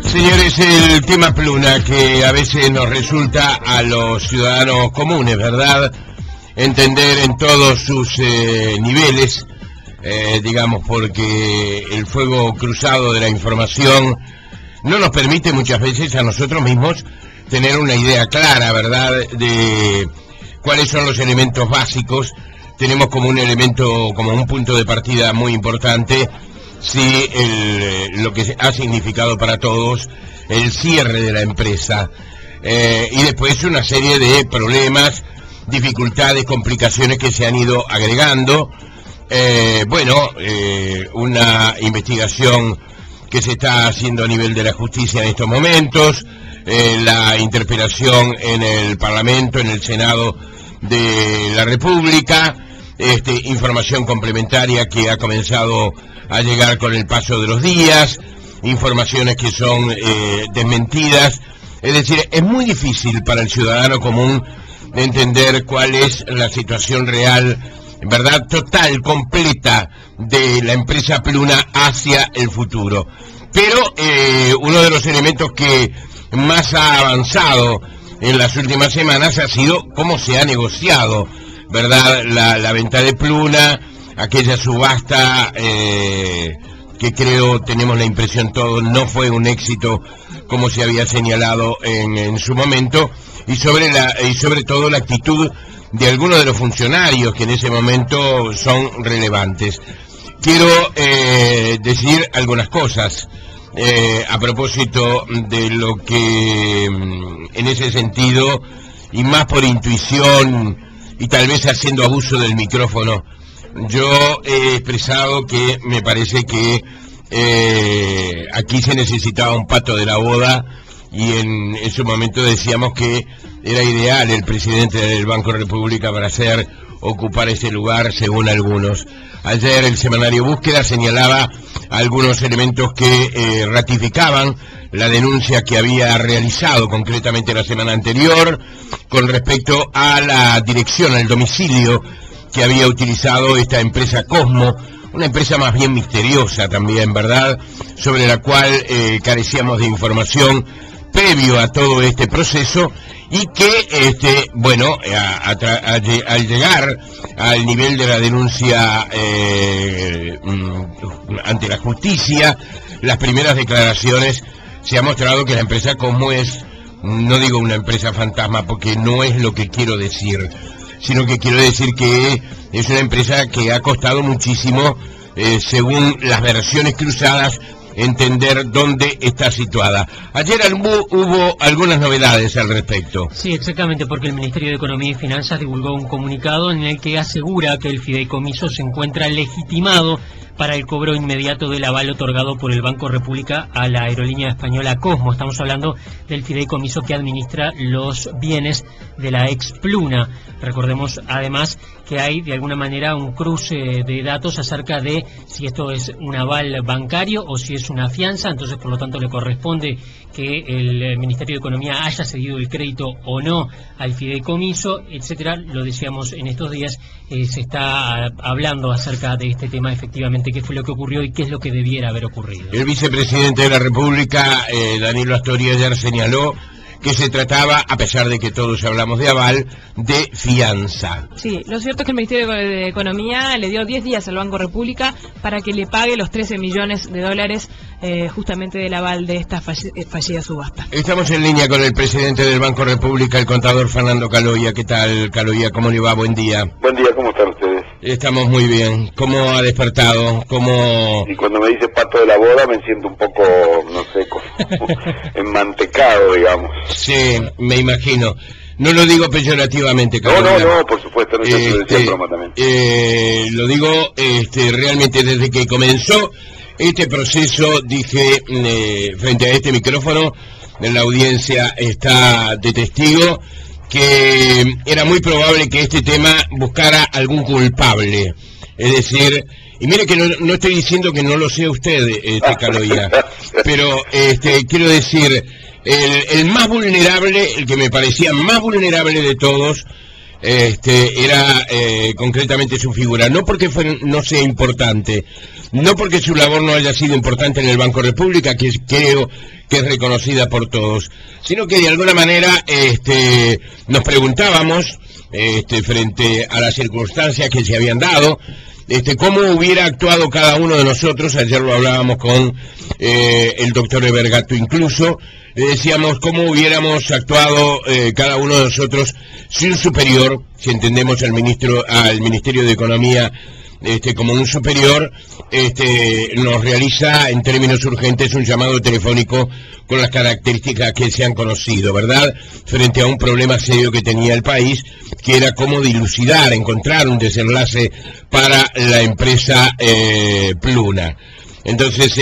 Señores, el tema Pluna, que a veces nos resulta a los ciudadanos comunes, ¿verdad?, entender en todos sus niveles, digamos, porque el fuego cruzado de la información no nos permite muchas veces a nosotros mismos tener una idea clara, ¿verdad?, de cuáles son los elementos básicos. Tenemos como un elemento, como un punto de partida muy importante, sí, lo que ha significado para todos el cierre de la empresa, y después una serie de problemas, dificultades, complicaciones que se han ido agregando. Una investigación que se está haciendo a nivel de la justicia en estos momentos, la interpelación en el Parlamento, en el Senado de la República, información complementaria que ha comenzado a llegar con el paso de los días, informaciones que son desmentidas. Es decir, es muy difícil para el ciudadano común de entender cuál es la situación real, verdad, total, completa de la empresa Pluna hacia el futuro. Pero uno de los elementos que más ha avanzado en las últimas semanas ha sido cómo se ha negociado, ¿verdad?, la venta de Pluna, aquella subasta que creo, tenemos la impresión todos, no fue un éxito como se había señalado en su momento, y sobre todo la actitud de algunos de los funcionarios que en ese momento son relevantes. Quiero decir algunas cosas a propósito de lo que en ese sentido, y más por intuición y tal vez haciendo abuso del micrófono, yo he expresado que me parece que aquí se necesitaba un pato de la boda, y en ese momento decíamos que era ideal el presidente del Banco República para ocupar ese lugar, según algunos. Ayer el semanario Búsqueda señalaba algunos elementos que ratificaban la denuncia que había realizado concretamente la semana anterior con respecto a la dirección, al domicilio que había utilizado esta empresa Cosmo, una empresa más bien misteriosa también, ¿verdad?, sobre la cual carecíamos de información previo a todo este proceso, y que, al llegar al nivel de la denuncia ante la justicia, las primeras declaraciones, se ha mostrado que la empresa Cosmo es, no digo una empresa fantasma porque no es lo que quiero decir, sino que quiero decir que es una empresa que ha costado muchísimo, según las versiones cruzadas, entender dónde está situada. Ayer hubo algunas novedades al respecto. Sí, exactamente, porque el Ministerio de Economía y Finanzas divulgó un comunicado en el que asegura que el fideicomiso se encuentra legitimado para el cobro inmediato del aval otorgado por el Banco República a la aerolínea española Cosmo. Estamos hablando del fideicomiso que administra los bienes de la ex Pluna. Recordemos además que hay de alguna manera un cruce de datos acerca de si esto es un aval bancario o si es una fianza, entonces por lo tanto le corresponde que el Ministerio de Economía haya cedido el crédito o no al fideicomiso, etcétera. Lo decíamos en estos días, se está hablando acerca de este tema, efectivamente, qué fue lo que ocurrió y qué es lo que debiera haber ocurrido. El vicepresidente de la República, Danilo Astori, ayer señaló que se trataba, a pesar de que todos hablamos de aval, de fianza. Sí, lo cierto es que el Ministerio de Economía le dio 10 días al Banco República para que le pague los 13 millones de dólares justamente del aval de esta fallida subasta. Estamos en línea con el presidente del Banco República, el contador Fernando Caloia. ¿Qué tal, Caloia? ¿Cómo le va? Buen día. Buen día, ¿cómo están ustedes? Estamos muy bien. ¿Cómo ha despertado? ¿Cómo...? Y cuando me dice pato de la boda me siento un poco, no sé, como enmantecado, digamos. Sí, me imagino. No lo digo peyorativamente, Caloia. No, por supuesto, no se lo decía en broma también. Lo digo realmente desde que comenzó este proceso, dije frente a este micrófono, la audiencia está de testigo, que era muy probable que este tema buscara algún culpable. Es decir, y mire que no estoy diciendo que no lo sea usted, Caloia, pero quiero decir, el más vulnerable, el que me parecía más vulnerable de todos, era concretamente su figura, no porque no sea importante, no porque su labor no haya sido importante en el Banco República, que creo que es reconocida por todos, sino que de alguna manera nos preguntábamos, frente a las circunstancias que se habían dado, cómo hubiera actuado cada uno de nosotros. Ayer lo hablábamos con el doctor Evergato incluso, decíamos cómo hubiéramos actuado cada uno de nosotros si un superior, si entendemos al Ministerio de Economía como un superior, nos realiza en términos urgentes un llamado telefónico con las características que se han conocido, ¿verdad? Frente a un problema serio que tenía el país, que era cómo dilucidar, encontrar un desenlace para la empresa Pluna. Entonces,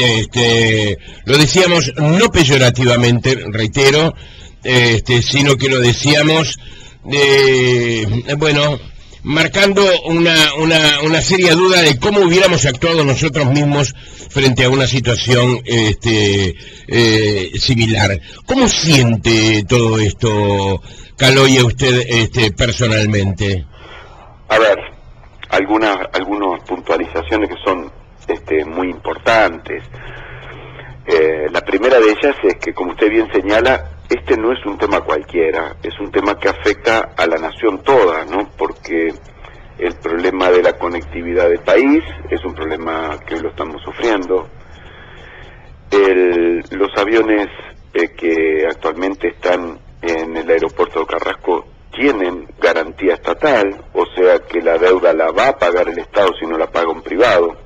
lo decíamos no peyorativamente, reitero, sino que lo decíamos, marcando una seria duda de cómo hubiéramos actuado nosotros mismos frente a una situación similar. ¿Cómo siente todo esto, Caloya, usted personalmente? A ver, algunas puntualizaciones que son muy importantes. La primera de ellas es que, como usted bien señala, no es un tema cualquiera, es un tema que afecta a la nación toda, ¿no? Porque el problema de la conectividad del país es un problema que hoy lo estamos sufriendo. Los aviones que actualmente están en el aeropuerto de Carrasco tienen garantía estatal, o sea que la deuda la va a pagar el Estado si no la paga un privado.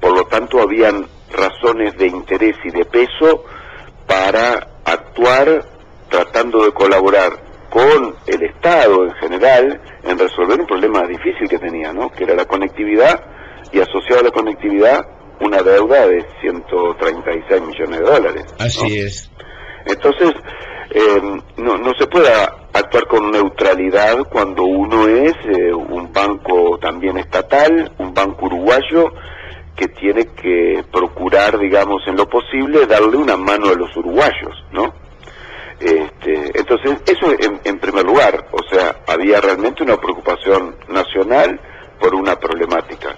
Por lo tanto, habían razones de interés y de peso para actuar tratando de colaborar con el Estado en general en resolver un problema difícil que tenía, ¿no? Que era la conectividad, y asociado a la conectividad una deuda de 136 millones de dólares, ¿no? Así es. Entonces, no se puede actuar con neutralidad cuando uno es un banco también estatal, un banco uruguayo, que tiene que procurar, digamos, en lo posible, darle una mano a los uruguayos, ¿no? Entonces, eso en primer lugar, o sea, había realmente una preocupación nacional por una problemática.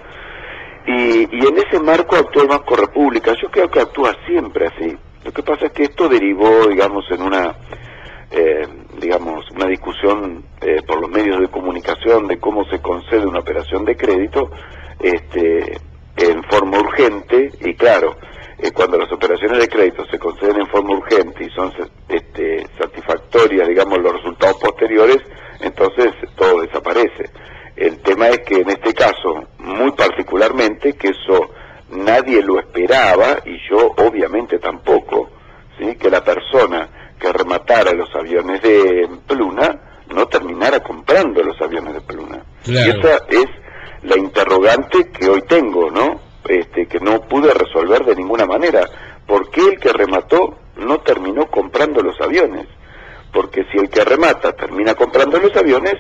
Y en ese marco actuó el Banco República. Yo creo que actúa siempre así. Lo que pasa es que esto derivó, digamos, en una discusión por los medios de comunicación de cómo se concede una operación de crédito, en forma urgente, y claro, cuando las operaciones de crédito se conceden en forma urgente y son satisfactorias, digamos, los resultados posteriores, entonces todo desaparece. El tema es que en este caso, muy particularmente, que eso nadie lo esperaba, y yo obviamente tampoco, ¿sí?, que la persona que rematara los aviones de Pluna no terminara comprando los aviones de Pluna. Claro. Y esa es la interrogante que hoy tengo, ¿no? Que no pude resolver de ninguna manera. ¿Por qué el que remató no terminó comprando los aviones? Porque si el que remata termina comprando los aviones,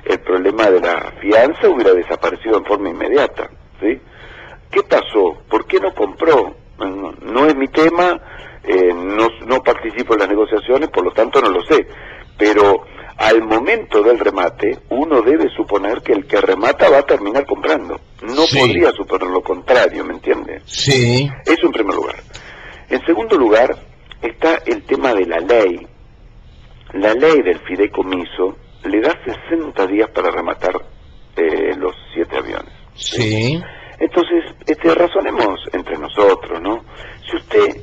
el problema de la fianza hubiera desaparecido en forma inmediata, ¿sí? ¿Qué pasó? ¿Por qué no compró? No es mi tema, no participo en las negociaciones, por lo tanto no lo sé, pero al momento del remate, uno debe suponer que el que remata va a terminar comprando. No sí. Podría suponer lo contrario, ¿me entiende? Sí. Eso en primer lugar. En segundo lugar, está el tema de la ley. La ley del fideicomiso le da 60 días para rematar los 7 aviones. Sí. Entonces, razonemos entre nosotros, ¿no? Si usted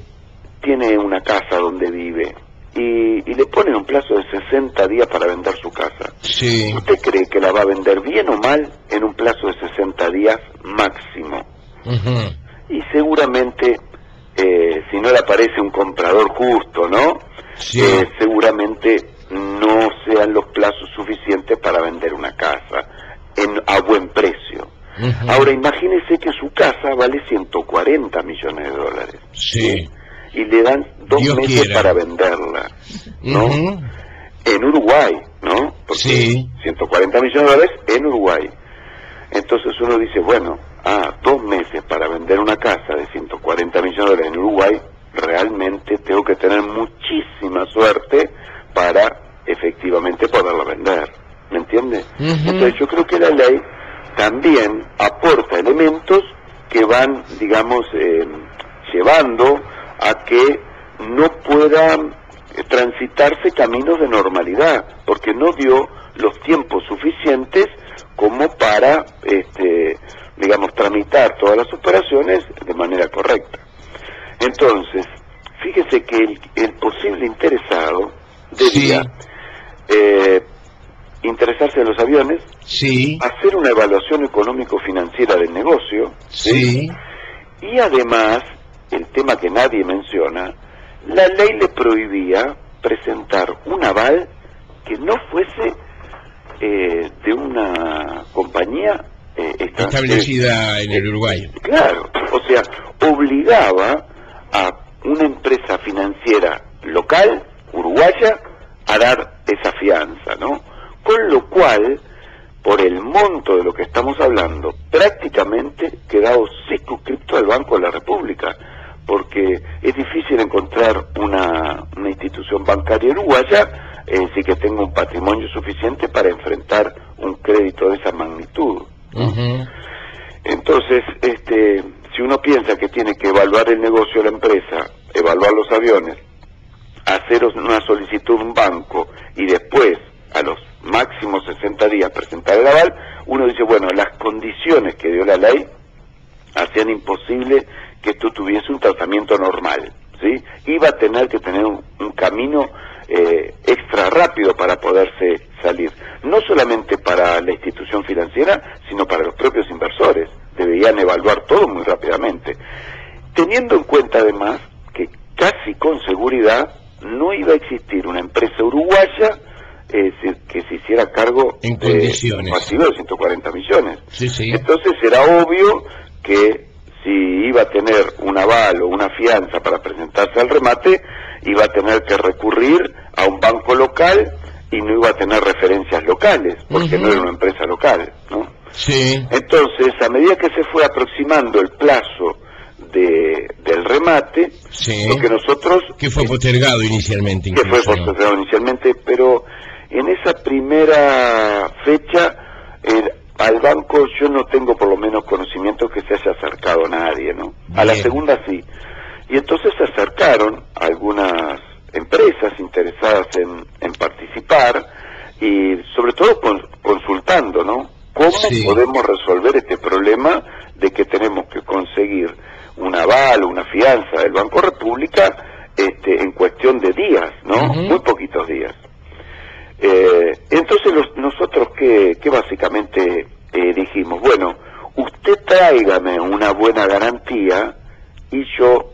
tiene una casa donde vive y le ponen un plazo de 60 días para vender su casa, sí. ¿Usted cree que la va a vender bien o mal en un plazo de 60 días máximo? Uh-huh. Y seguramente, si no le aparece un comprador justo, ¿no? Sí. Seguramente no sean los plazos suficientes para vender una casa a buen precio. Uh-huh. Ahora imagínese que su casa vale 140 millones de dólares. Sí. Y le dan 2 Dios meses quiera. para venderla, ¿no? Uh-huh. En Uruguay, ¿no? Porque sí. 140 millones de dólares en Uruguay. Entonces uno dice, bueno, 2 meses para vender una casa de 140 millones de dólares en Uruguay, realmente tengo que tener muchísima suerte para efectivamente van, digamos, llevando a que no puedan transitarse caminos de normalidad, porque no dio los tiempos suficientes como para, digamos, tramitar todas las operaciones de manera correcta. Entonces, fíjese que el posible interesado debía interesarse en los aviones, hacer una evaluación económico-financiera del negocio, y además, el tema que nadie menciona, la ley le prohibía presentar un aval que no fuese de una compañía establecida en el Uruguay. Claro, o sea, obligaba a una empresa financiera local, uruguaya, a dar esa fianza, ¿no? Con lo cual, por el monto de lo que estamos hablando, prácticamente quedaba circunscripto al Banco de la República, porque es difícil encontrar una institución bancaria uruguaya sí que tenga un patrimonio suficiente para enfrentar un crédito de esa magnitud. Entonces, si uno piensa que tiene que evaluar el negocio de la empresa, evaluar los aviones, hacer una solicitud a un banco y después, a los máximos 60 días, presentar el aval, uno dice, bueno, las condiciones que dio la ley hacían imposible que esto tuviese un tratamiento normal, ¿sí? Iba a tener que tener un camino extra rápido para poderse salir, no solamente para la institución financiera, sino para los propios inversores. Debían evaluar todo muy rápidamente, teniendo en cuenta además que casi con seguridad no iba a existir una empresa uruguaya que se hiciera cargo en condiciones pasivo de 140 millones. Sí. Entonces era obvio que si iba a tener un aval o una fianza para presentarse al remate, iba a tener que recurrir a un banco local y no iba a tener referencias locales, porque no era una empresa local, ¿no? Sí. Entonces, a medida que se fue aproximando el plazo del remate, lo que nosotros... Que fue postergado inicialmente. Que fue postergado inicialmente, pero en esa primera fecha, al banco yo no tengo por lo menos conocimiento que se haya acercado a nadie, ¿no? Bien. A la segunda sí. Y entonces se acercaron algunas empresas interesadas en participar y sobre todo consultando, ¿no? ¿Cómo podemos resolver este problema de que tenemos que conseguir un aval o una fianza del Banco República en cuestión de días, ¿no? Muy poquitos días. Entonces nosotros que básicamente dijimos, bueno, usted tráigame una buena garantía y yo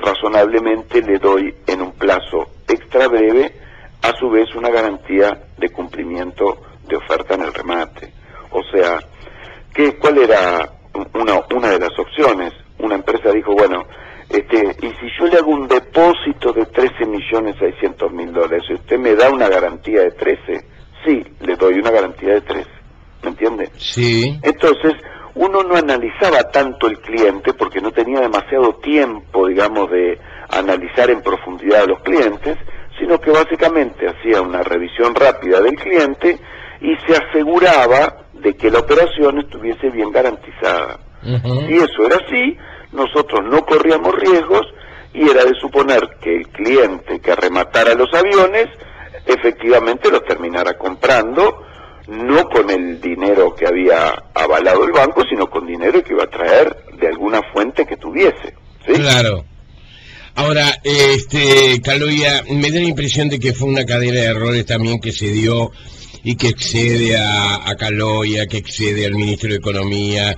razonablemente le doy en un plazo extra breve, a su vez una garantía de cumplimiento de oferta en el remate. O sea, ¿cuál era una de las opciones? Una empresa dijo, bueno, y si yo le hago un depósito de 13.600.000 dólares, ¿y usted me da una garantía de 13? Sí, le doy una garantía de 13, ¿me entiende? Sí. Entonces, uno no analizaba tanto el cliente porque no tenía demasiado tiempo, digamos, de analizar en profundidad a los clientes, sino que básicamente hacía una revisión rápida del cliente y se aseguraba de que la operación estuviese bien garantizada. Si eso era así, nosotros no corríamos riesgos y era de suponer que el cliente que rematara los aviones efectivamente los terminara comprando, no con el dinero que había avalado el banco, sino con dinero que iba a traer de alguna fuente que tuviese, ¿sí? Claro. Ahora, Caloia, me da la impresión de que fue una cadena de errores también que se dio y que excede a Caloia, que excede al Ministro de Economía,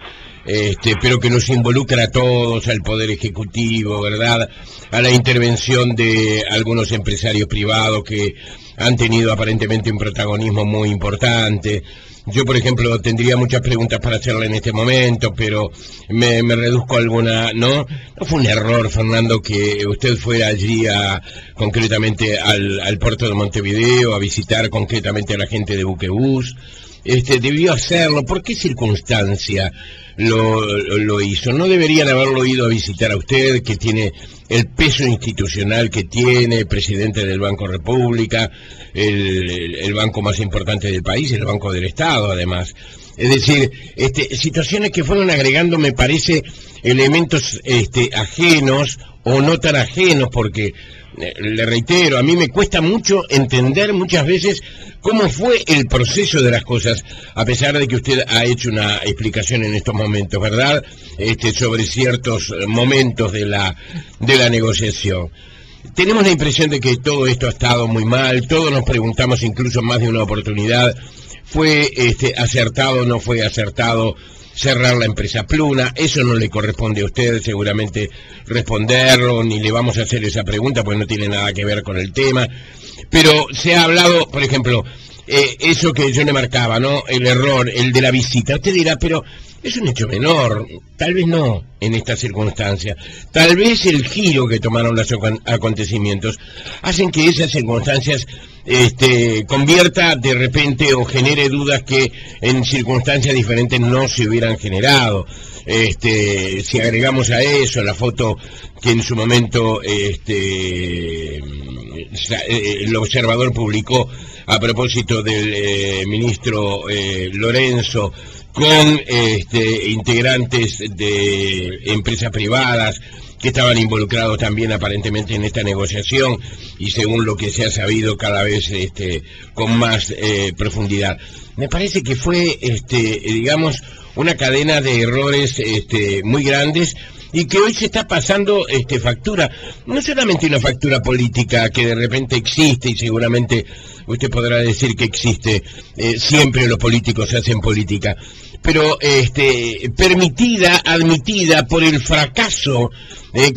pero que nos involucra a todos, al Poder Ejecutivo, ¿verdad? A la intervención de algunos empresarios privados que han tenido aparentemente un protagonismo muy importante. Yo, por ejemplo, tendría muchas preguntas para hacerle en este momento, pero me reduzco a alguna, ¿no? ¿No fue un error, Fernando, que usted fuera allí concretamente al puerto de Montevideo, a visitar concretamente a la gente de Buquebús? Debió hacerlo. ¿Por qué circunstancia lo hizo? ¿No deberían haberlo ido a visitar a usted, que tiene el peso institucional que tiene, presidente del Banco República, el banco más importante del país, el Banco del Estado, además? Es decir, situaciones que fueron agregando, me parece, elementos ajenos o no tan ajenos, porque, le reitero, a mí me cuesta mucho entender muchas veces cómo fue el proceso de las cosas, a pesar de que usted ha hecho una explicación en estos momentos, ¿verdad?, sobre ciertos momentos de la negociación. Tenemos la impresión de que todo esto ha estado muy mal, todos nos preguntamos incluso más de una oportunidad, ¿fue acertado o no fue acertado cerrar la empresa Pluna? Eso no le corresponde a usted seguramente responderlo, ni le vamos a hacer esa pregunta, pues no tiene nada que ver con el tema. Pero se ha hablado, por ejemplo, eso que yo le marcaba, ¿no? El error, el de la visita. Usted dirá, pero es un hecho menor, tal vez no en estas circunstancias. Tal vez el giro que tomaron los acontecimientos hacen que esas circunstancias convierta de repente o genere dudas que en circunstancias diferentes no se hubieran generado. Si agregamos a eso la foto que en su momento el Observador publicó a propósito del ministro Lorenzo con integrantes de empresas privadas que estaban involucrados también aparentemente en esta negociación y según lo que se ha sabido cada vez con más profundidad. Me parece que fue, digamos, una cadena de errores muy grandes y que hoy se está pasando factura, no solamente una factura política que de repente existe y seguramente usted podrá decir que existe, siempre los políticos hacen política, pero admitida por el fracaso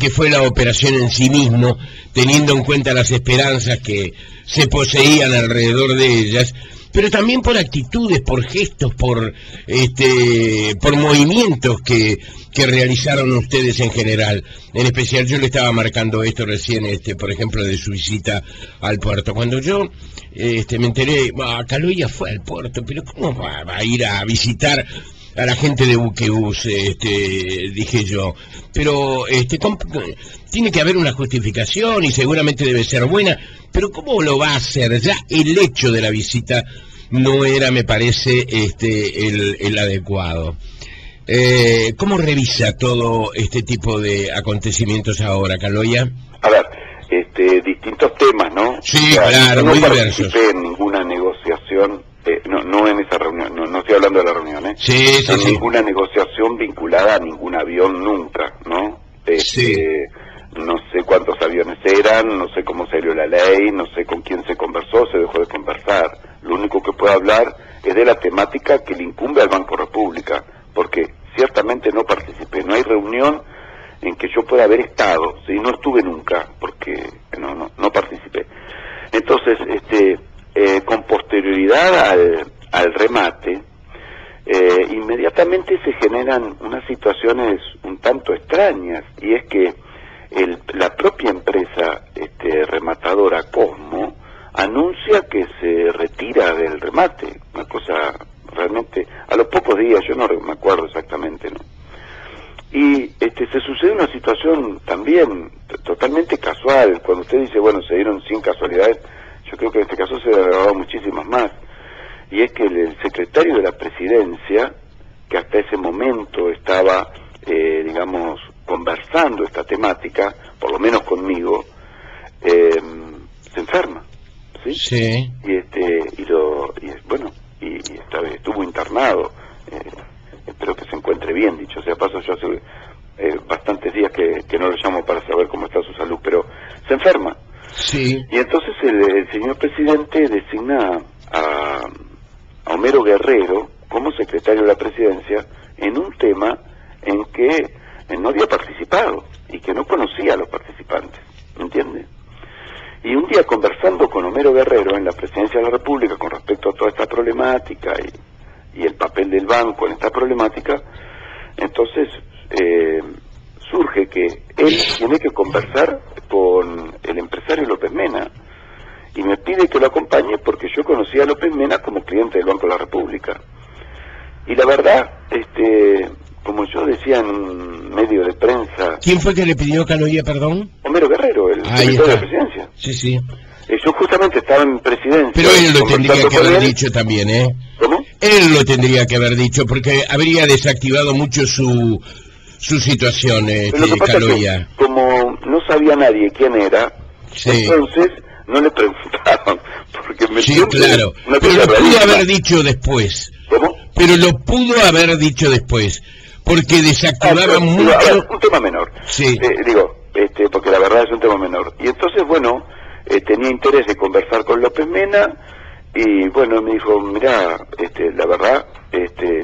que fue la operación en sí mismo, teniendo en cuenta las esperanzas que se poseían alrededor de ellas, pero también por actitudes, por gestos, por movimientos que realizaron ustedes en general. En especial yo le estaba marcando esto recién, por ejemplo, de su visita al puerto. Cuando yo me enteré, Caloya fue al puerto, pero ¿cómo va a ir a visitar a la gente de Buquebús? Dije yo. Pero tiene que haber una justificación y seguramente debe ser buena, pero ¿cómo lo va a hacer? Ya el hecho de la visita no era, me parece, el adecuado. ¿Cómo revisa todo este tipo de acontecimientos ahora, Caloya? A ver, distintos temas, ¿no? Sí, claro, muy diversos. No participé en ninguna negociación, no en esa reunión, no estoy hablando de la reunión, Sí, no ninguna negociación vinculada a ningún avión nunca, ¿no? Sí. No sé cuántos aviones eran, no sé cómo salió la ley, no sé con quién se conversó, se dejó de conversar. Lo único que puedo hablar es de la temática que le incumbe al Banco República, porque ciertamente no participé, no hay reunión en que yo pueda haber estado, ¿sí? No estuve nunca, porque no participé. Entonces, con posterioridad al remate, inmediatamente se generan unas situaciones un tanto extrañas, y es que la propia empresa rematadora Cosmo anuncia que se retira del remate, una cosa realmente a los pocos días, yo no me acuerdo exactamente, ¿no? Y se sucede una situación también totalmente casual. Cuando usted dice, bueno, se dieron 100 casualidades, yo creo que en este caso se han dado muchísimas más, y es que el secretario de la presidencia, que hasta ese momento estaba digamos conversando esta temática, por lo menos conmigo, se enferma, ¿sí? Sí. Y estuvo internado, espero que se encuentre bien, dicho sea paso, yo hace bastantes días que no lo llamo para saber cómo está su salud, pero se enferma. Sí. Y entonces el señor presidente designa a Homero Guerrero como secretario de la presidencia en un tema en que no había participado y que no conocía a los participantes, ¿me entiende? Y un día conversando con Homero Guerrero en la presidencia de la República con respecto a toda esta problemática y el papel del banco en esta problemática, entonces surge que él tiene que conversar con el empresario López Mena y me pide que lo acompañe porque yo conocía a López Mena como cliente del Banco de la República. Y la verdad, como yo decía en un medio de prensa... ¿Quién fue que le pidió, Caloya, perdón? Homero Guerrero, el secretario de la presidencia. Sí, sí. Yo justamente estaba en presidencia... Pero él lo tendría que haber dicho también, ¿eh? ¿Cómo? Él lo tendría que haber dicho, porque habría desactivado mucho su situación, Lo que pasa Caloia. es que, como no sabía nadie quién era, Sí. entonces no le preguntaron, porque me Sí, claro, pero lo pudo haber dicho después. ¿Cómo? Pero lo pudo haber dicho después, porque desactivaba mucho... A ver, un tema menor. Sí. Porque la verdad es un tema menor. Y entonces, bueno, tenía interés de conversar con López Mena, y bueno, me dijo, mirá, la verdad,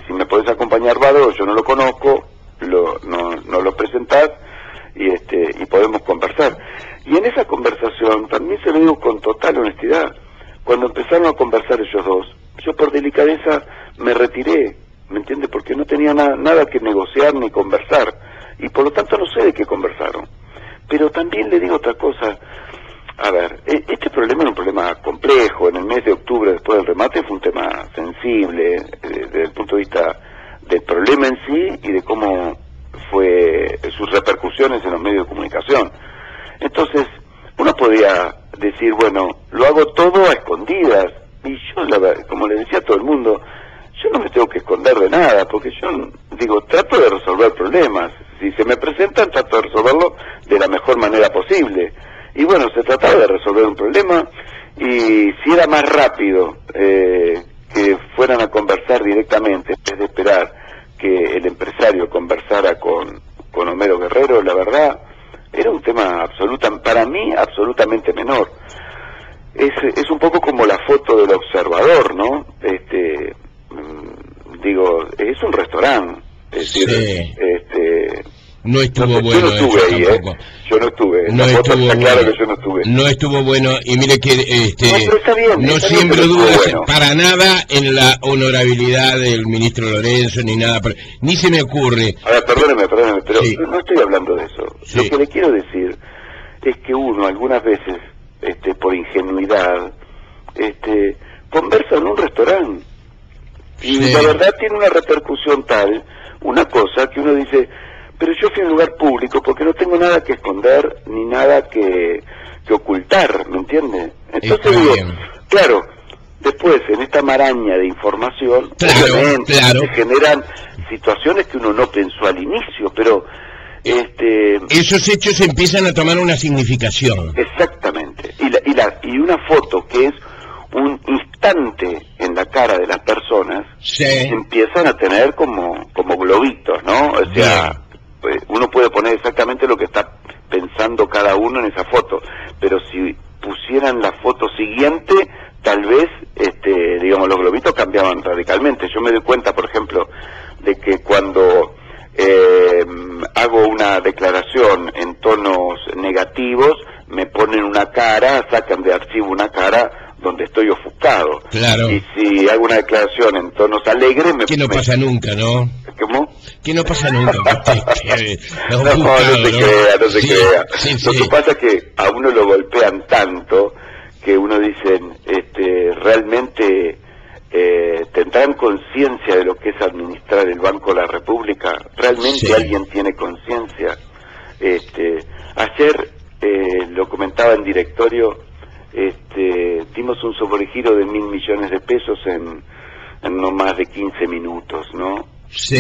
si me podés acompañar, Vado, yo no lo conozco, no lo presentás, y podemos conversar. Y en esa conversación, también se lo digo con total honestidad, cuando empezaron a conversar ellos dos, yo por delicadeza me retiré, ¿me entiende? Porque no tenía nada que negociar ni conversar, y por lo tanto no sé de qué conversaron. Pero también le digo otra cosa, a ver, este problema era un problema complejo. En el mes de octubre, después del remate, fue un tema sensible desde el punto de vista del problema en sí y de cómo fue sus repercusiones en los medios de comunicación. Entonces, uno podía decir, bueno, lo hago todo a escondidas, y yo, como le decía a todo el mundo, yo no me tengo que esconder de nada, porque yo, digo, trato de resolver problemas. Si se me presentan, trato de resolverlo de la mejor manera posible. Y bueno, se trataba de resolver un problema, y si era más rápido que fueran a conversar directamente, en vez de esperar que el empresario conversara con Homero Guerrero, la verdad, era un tema para mí, absolutamente menor. Es un poco como la foto del observador, ¿no? Digo, es un restaurante, es decir, sí. No estuvo no sé, bueno. Yo no estuve ahí, tampoco. Yo no estuve. No la foto estuvo está bueno. claro que yo no estuve. No estuvo bueno, y mire que pero está bien, no está siembro bien, dudas bueno. para nada en la honorabilidad del ministro Lorenzo, ni nada, ni se me ocurre. A ver, perdóneme, pero Sí. no estoy hablando de eso. Sí. Lo que le quiero decir es que uno algunas veces, por ingenuidad, conversa en un restaurante. Y Sí. la verdad tiene una repercusión tal, una cosa que uno dice, pero yo fui a un lugar público porque no tengo nada que esconder ni nada que ocultar, ¿me entiende? Entonces Está digo, bien. claro, después en esta maraña de información, Claro, obviamente, claro. se generan situaciones que uno no pensó al inicio, pero Esos hechos empiezan a tomar una significación. exactamente. Y una foto que es un instante en la cara de las personas, Sí. empiezan a tener como globitos, ¿no? O sea, uno puede poner exactamente lo que está pensando cada uno en esa foto, pero si pusieran la foto siguiente, tal vez, digamos, los globitos cambiaban radicalmente. Yo me doy cuenta, por ejemplo, de que cuando hago una declaración en tonos negativos, me ponen una cara, sacan de archivo una cara donde estoy ofuscado. Claro. Y si hago una declaración en tonos alegres, Que no pasa nunca, ¿no? ¿Cómo? Que no pasa nunca. No se crea. Sí, Lo que pasa es que a uno lo golpean tanto que uno dice, realmente tendrán conciencia de lo que es administrar el Banco de la República. ¿Realmente Sí. alguien tiene conciencia? Ayer lo comentaba en directorio, dimos un sobregiro de 1.000 millones de pesos en no más de 15 minutos, ¿no? Sí.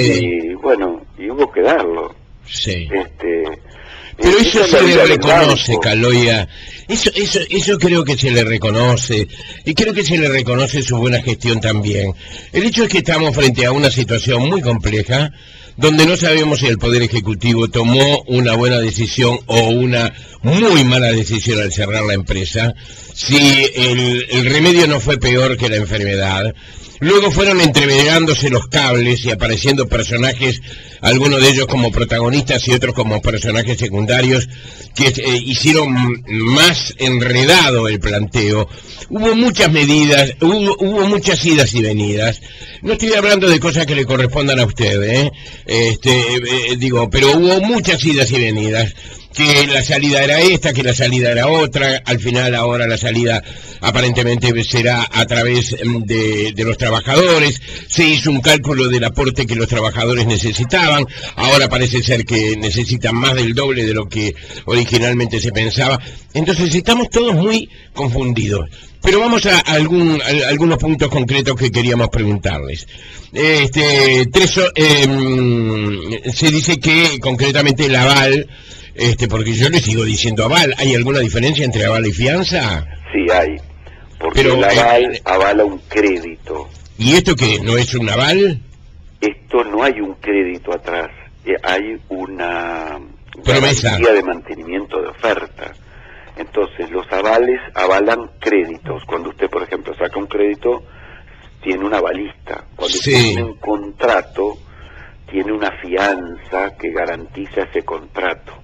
Y bueno, y hubo que darlo. Sí. Pero eso se le reconoce, Caloia. Eso creo que se le reconoce. Y creo que se le reconoce su buena gestión también. El hecho es que estamos frente a una situación muy compleja, donde no sabemos si el Poder Ejecutivo tomó una buena decisión o una muy mala decisión al cerrar la empresa, si el remedio no fue peor que la enfermedad. Luego fueron entreverándose los cables y apareciendo personajes, algunos de ellos como protagonistas y otros como personajes secundarios, que hicieron más enredado el planteo. Hubo muchas medidas, hubo muchas idas y venidas. No estoy hablando de cosas que le correspondan a usted, Digo, pero hubo muchas idas y venidas, que la salida era esta, que la salida era otra. Al final ahora la salida aparentemente será a través de los trabajadores. Se hizo un cálculo del aporte que los trabajadores necesitaban, ahora parece ser que necesitan más del doble de lo que originalmente se pensaba. Entonces estamos todos muy confundidos. Pero vamos a algunos puntos concretos que queríamos preguntarles. Se dice que concretamente el aval, porque yo le sigo diciendo aval, ¿hay alguna diferencia entre aval y fianza? Sí, hay, porque el aval avala un crédito. ¿Y esto qué? ¿No es un aval? Esto no hay un crédito atrás, hay una promesa, garantía de mantenimiento de oferta. Entonces, los avales avalan créditos. Cuando usted, por ejemplo, saca un crédito, tiene un avalista. Cuando usted tiene un contrato, tiene una fianza que garantiza ese contrato.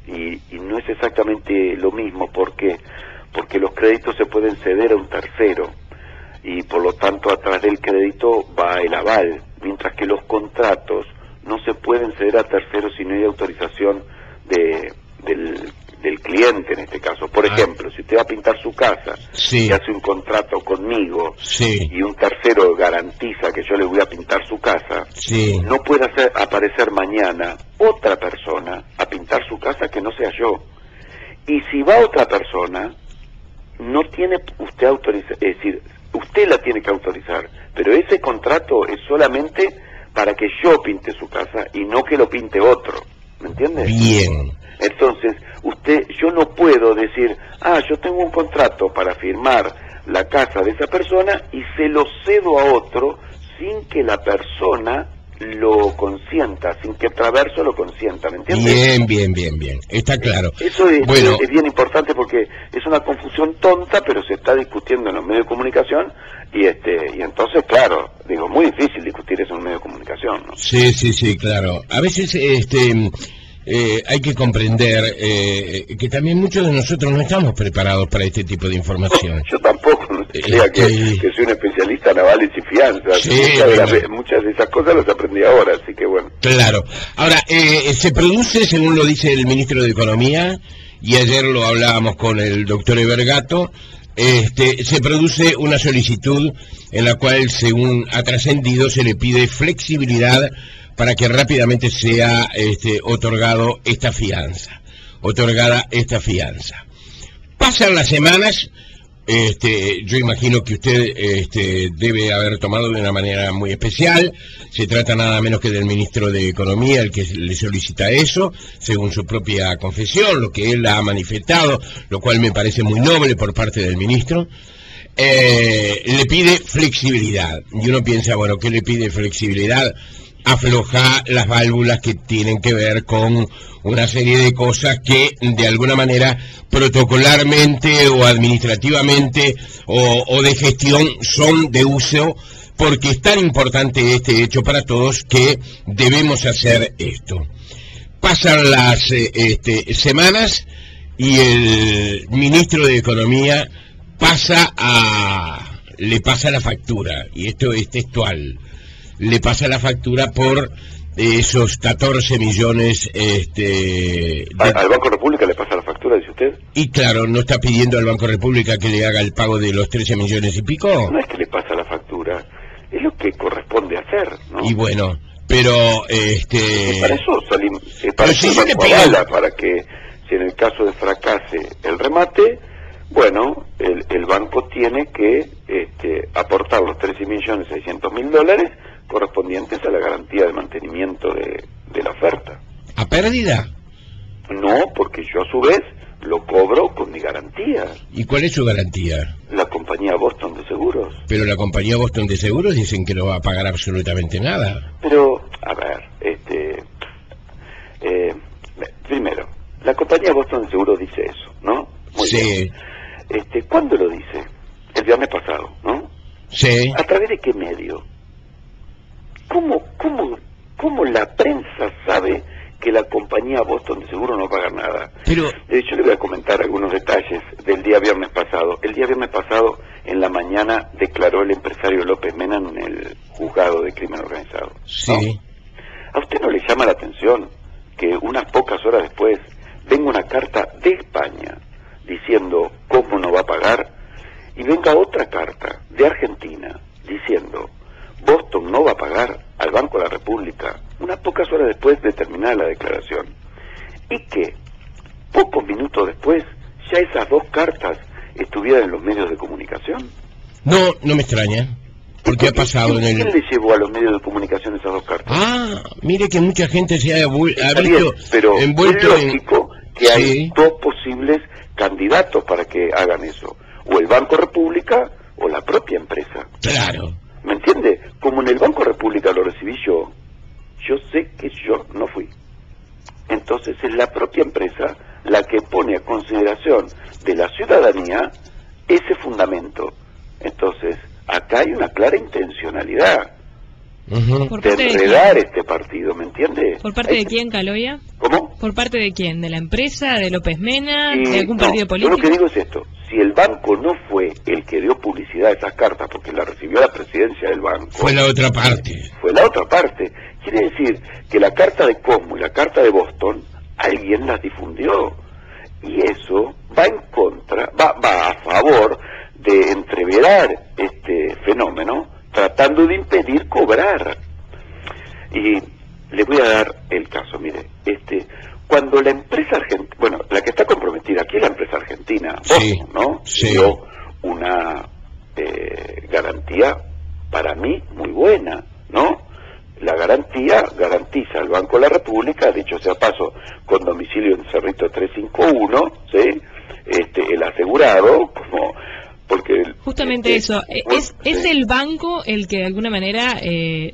Y no es exactamente lo mismo. ¿Por qué? Porque los créditos se pueden ceder a un tercero. Y por lo tanto, atrás del crédito va el aval. Mientras que los contratos no se pueden ceder a terceros si no hay autorización del cliente en este caso. Por ejemplo, si usted va a pintar su casa y hace un contrato conmigo y un tercero garantiza que yo le voy a pintar su casa, no puede aparecer mañana otra persona a pintar su casa que no sea yo. Y si va otra persona, no tiene usted autorización, es decir, usted la tiene que autorizar, pero ese contrato es solamente para que yo pinte su casa y no que lo pinte otro. ¿Me entiende? Bien. Entonces, yo no puedo decir, yo tengo un contrato para firmar la casa de esa persona y se lo cedo a otro sin que la persona lo consienta, sin que Traverso lo consienta, ¿me entiendes? Bien, está claro. Eso es bien importante porque es una confusión tonta, pero se está discutiendo en los medios de comunicación y entonces, claro, digo, muy difícil discutir eso en un medio de comunicación, ¿no? Sí, claro. A veces, hay que comprender que también muchos de nosotros no estamos preparados para este tipo de información. Yo tampoco, no diría que soy un especialista en avales y fianzas. Muchas de esas cosas las aprendí ahora, así que bueno. Claro. Ahora, se produce, según lo dice el ministro de Economía, y ayer lo hablábamos con el doctor Evergato, se produce una solicitud en la cual, según ha trascendido, se le pide flexibilidad para que rápidamente sea otorgada esta fianza. Pasan las semanas, yo imagino que usted debe haber tomado de una manera muy especial. Se trata nada menos que del ministro de Economía, el que le solicita eso, según su propia confesión, lo que él ha manifestado, lo cual me parece muy noble por parte del ministro. Le pide flexibilidad. Y uno piensa, bueno, ¿qué le pide flexibilidad? Afloja las válvulas que tienen que ver con una serie de cosas que de alguna manera protocolarmente o administrativamente o de gestión son de uso, porque es tan importante este hecho para todos que debemos hacer esto. Pasan las semanas y el ministro de Economía le pasa la factura, y esto es textual. Le pasa la factura por esos 14 millones... ¿Al Banco República le pasa la factura, dice usted? Y claro, ¿no está pidiendo al Banco República que le haga el pago de los 13 millones y pico? No es que le pasa la factura, es lo que corresponde hacer, ¿no? Y bueno, pero... para eso salimos... para eso si para que, si en el caso de fracase el remate... Bueno, el banco tiene que aportar los $13.600.000 correspondientes a la garantía de mantenimiento de la oferta. ¿A pérdida? No, porque yo a su vez lo cobro con mi garantía. ¿Y cuál es su garantía? La compañía Boston de Seguros. Pero la compañía Boston de Seguros dicen que no va a pagar absolutamente nada. Pero, a ver, primero, la compañía Boston de Seguros dice eso, ¿no? Muy bien. ¿Cuándo lo dice? El viernes pasado, ¿no? Sí. ¿A través de qué medio? ¿Cómo la prensa sabe que la compañía Boston de Seguro no va a pagar nada? Pero... yo le voy a comentar algunos detalles del día viernes pasado. El día viernes pasado, en la mañana, declaró el empresario López Mena en el juzgado de crimen organizado, ¿no? Sí. ¿A usted no le llama la atención que unas pocas horas después venga una carta de España diciendo cómo no va a pagar, y venga otra carta de Argentina diciendo Boston no va a pagar al Banco de la República unas pocas horas después de terminar la declaración, y que pocos minutos después ya esas dos cartas estuvieran en los medios de comunicación? No, no me extraña, porque ha pasado en el... ¿Quién le llevó a los medios de comunicación esas dos cartas? Ah, mire que mucha gente se ha Está visto bien, pero envuelto es lógico que hay Sí. dos posibles candidatos para que hagan eso, o el Banco República o la propia empresa. Claro. ¿Me entiende? Como en el Banco República lo recibí yo sé que yo no fui. Entonces es la propia empresa la que pone a consideración de la ciudadanía ese fundamento. Entonces, acá hay una clara intencionalidad Ujú. ¿Por de parte de enredar quién? este partido, ¿me entiende? ¿Por parte de quién, Caloya? ¿Cómo? ¿Por parte de quién? ¿De la empresa? ¿De López Mena? Y ¿De algún no, partido yo político? lo que digo es esto: si el banco no fue el que dio publicidad a esas cartas, porque la recibió la presidencia del banco, Fue la otra parte. fue la otra parte. Quiere decir que la carta de Cosmo y la carta de Boston, alguien las difundió. Y eso va en contra, va a favor de entreverar este fenómeno, tratando de impedir cobrar. Y le voy a dar el caso, mire, cuando la empresa argentina, bueno, la que está comprometida aquí es la empresa argentina, Sí, Boston, ¿no? sí. Dio una garantía para mí muy buena, ¿no? La garantía garantiza al Banco de la República, dicho sea paso, con domicilio en Cerrito 351, ¿sí? El asegurado, como porque Justamente eso, es el banco el que de alguna manera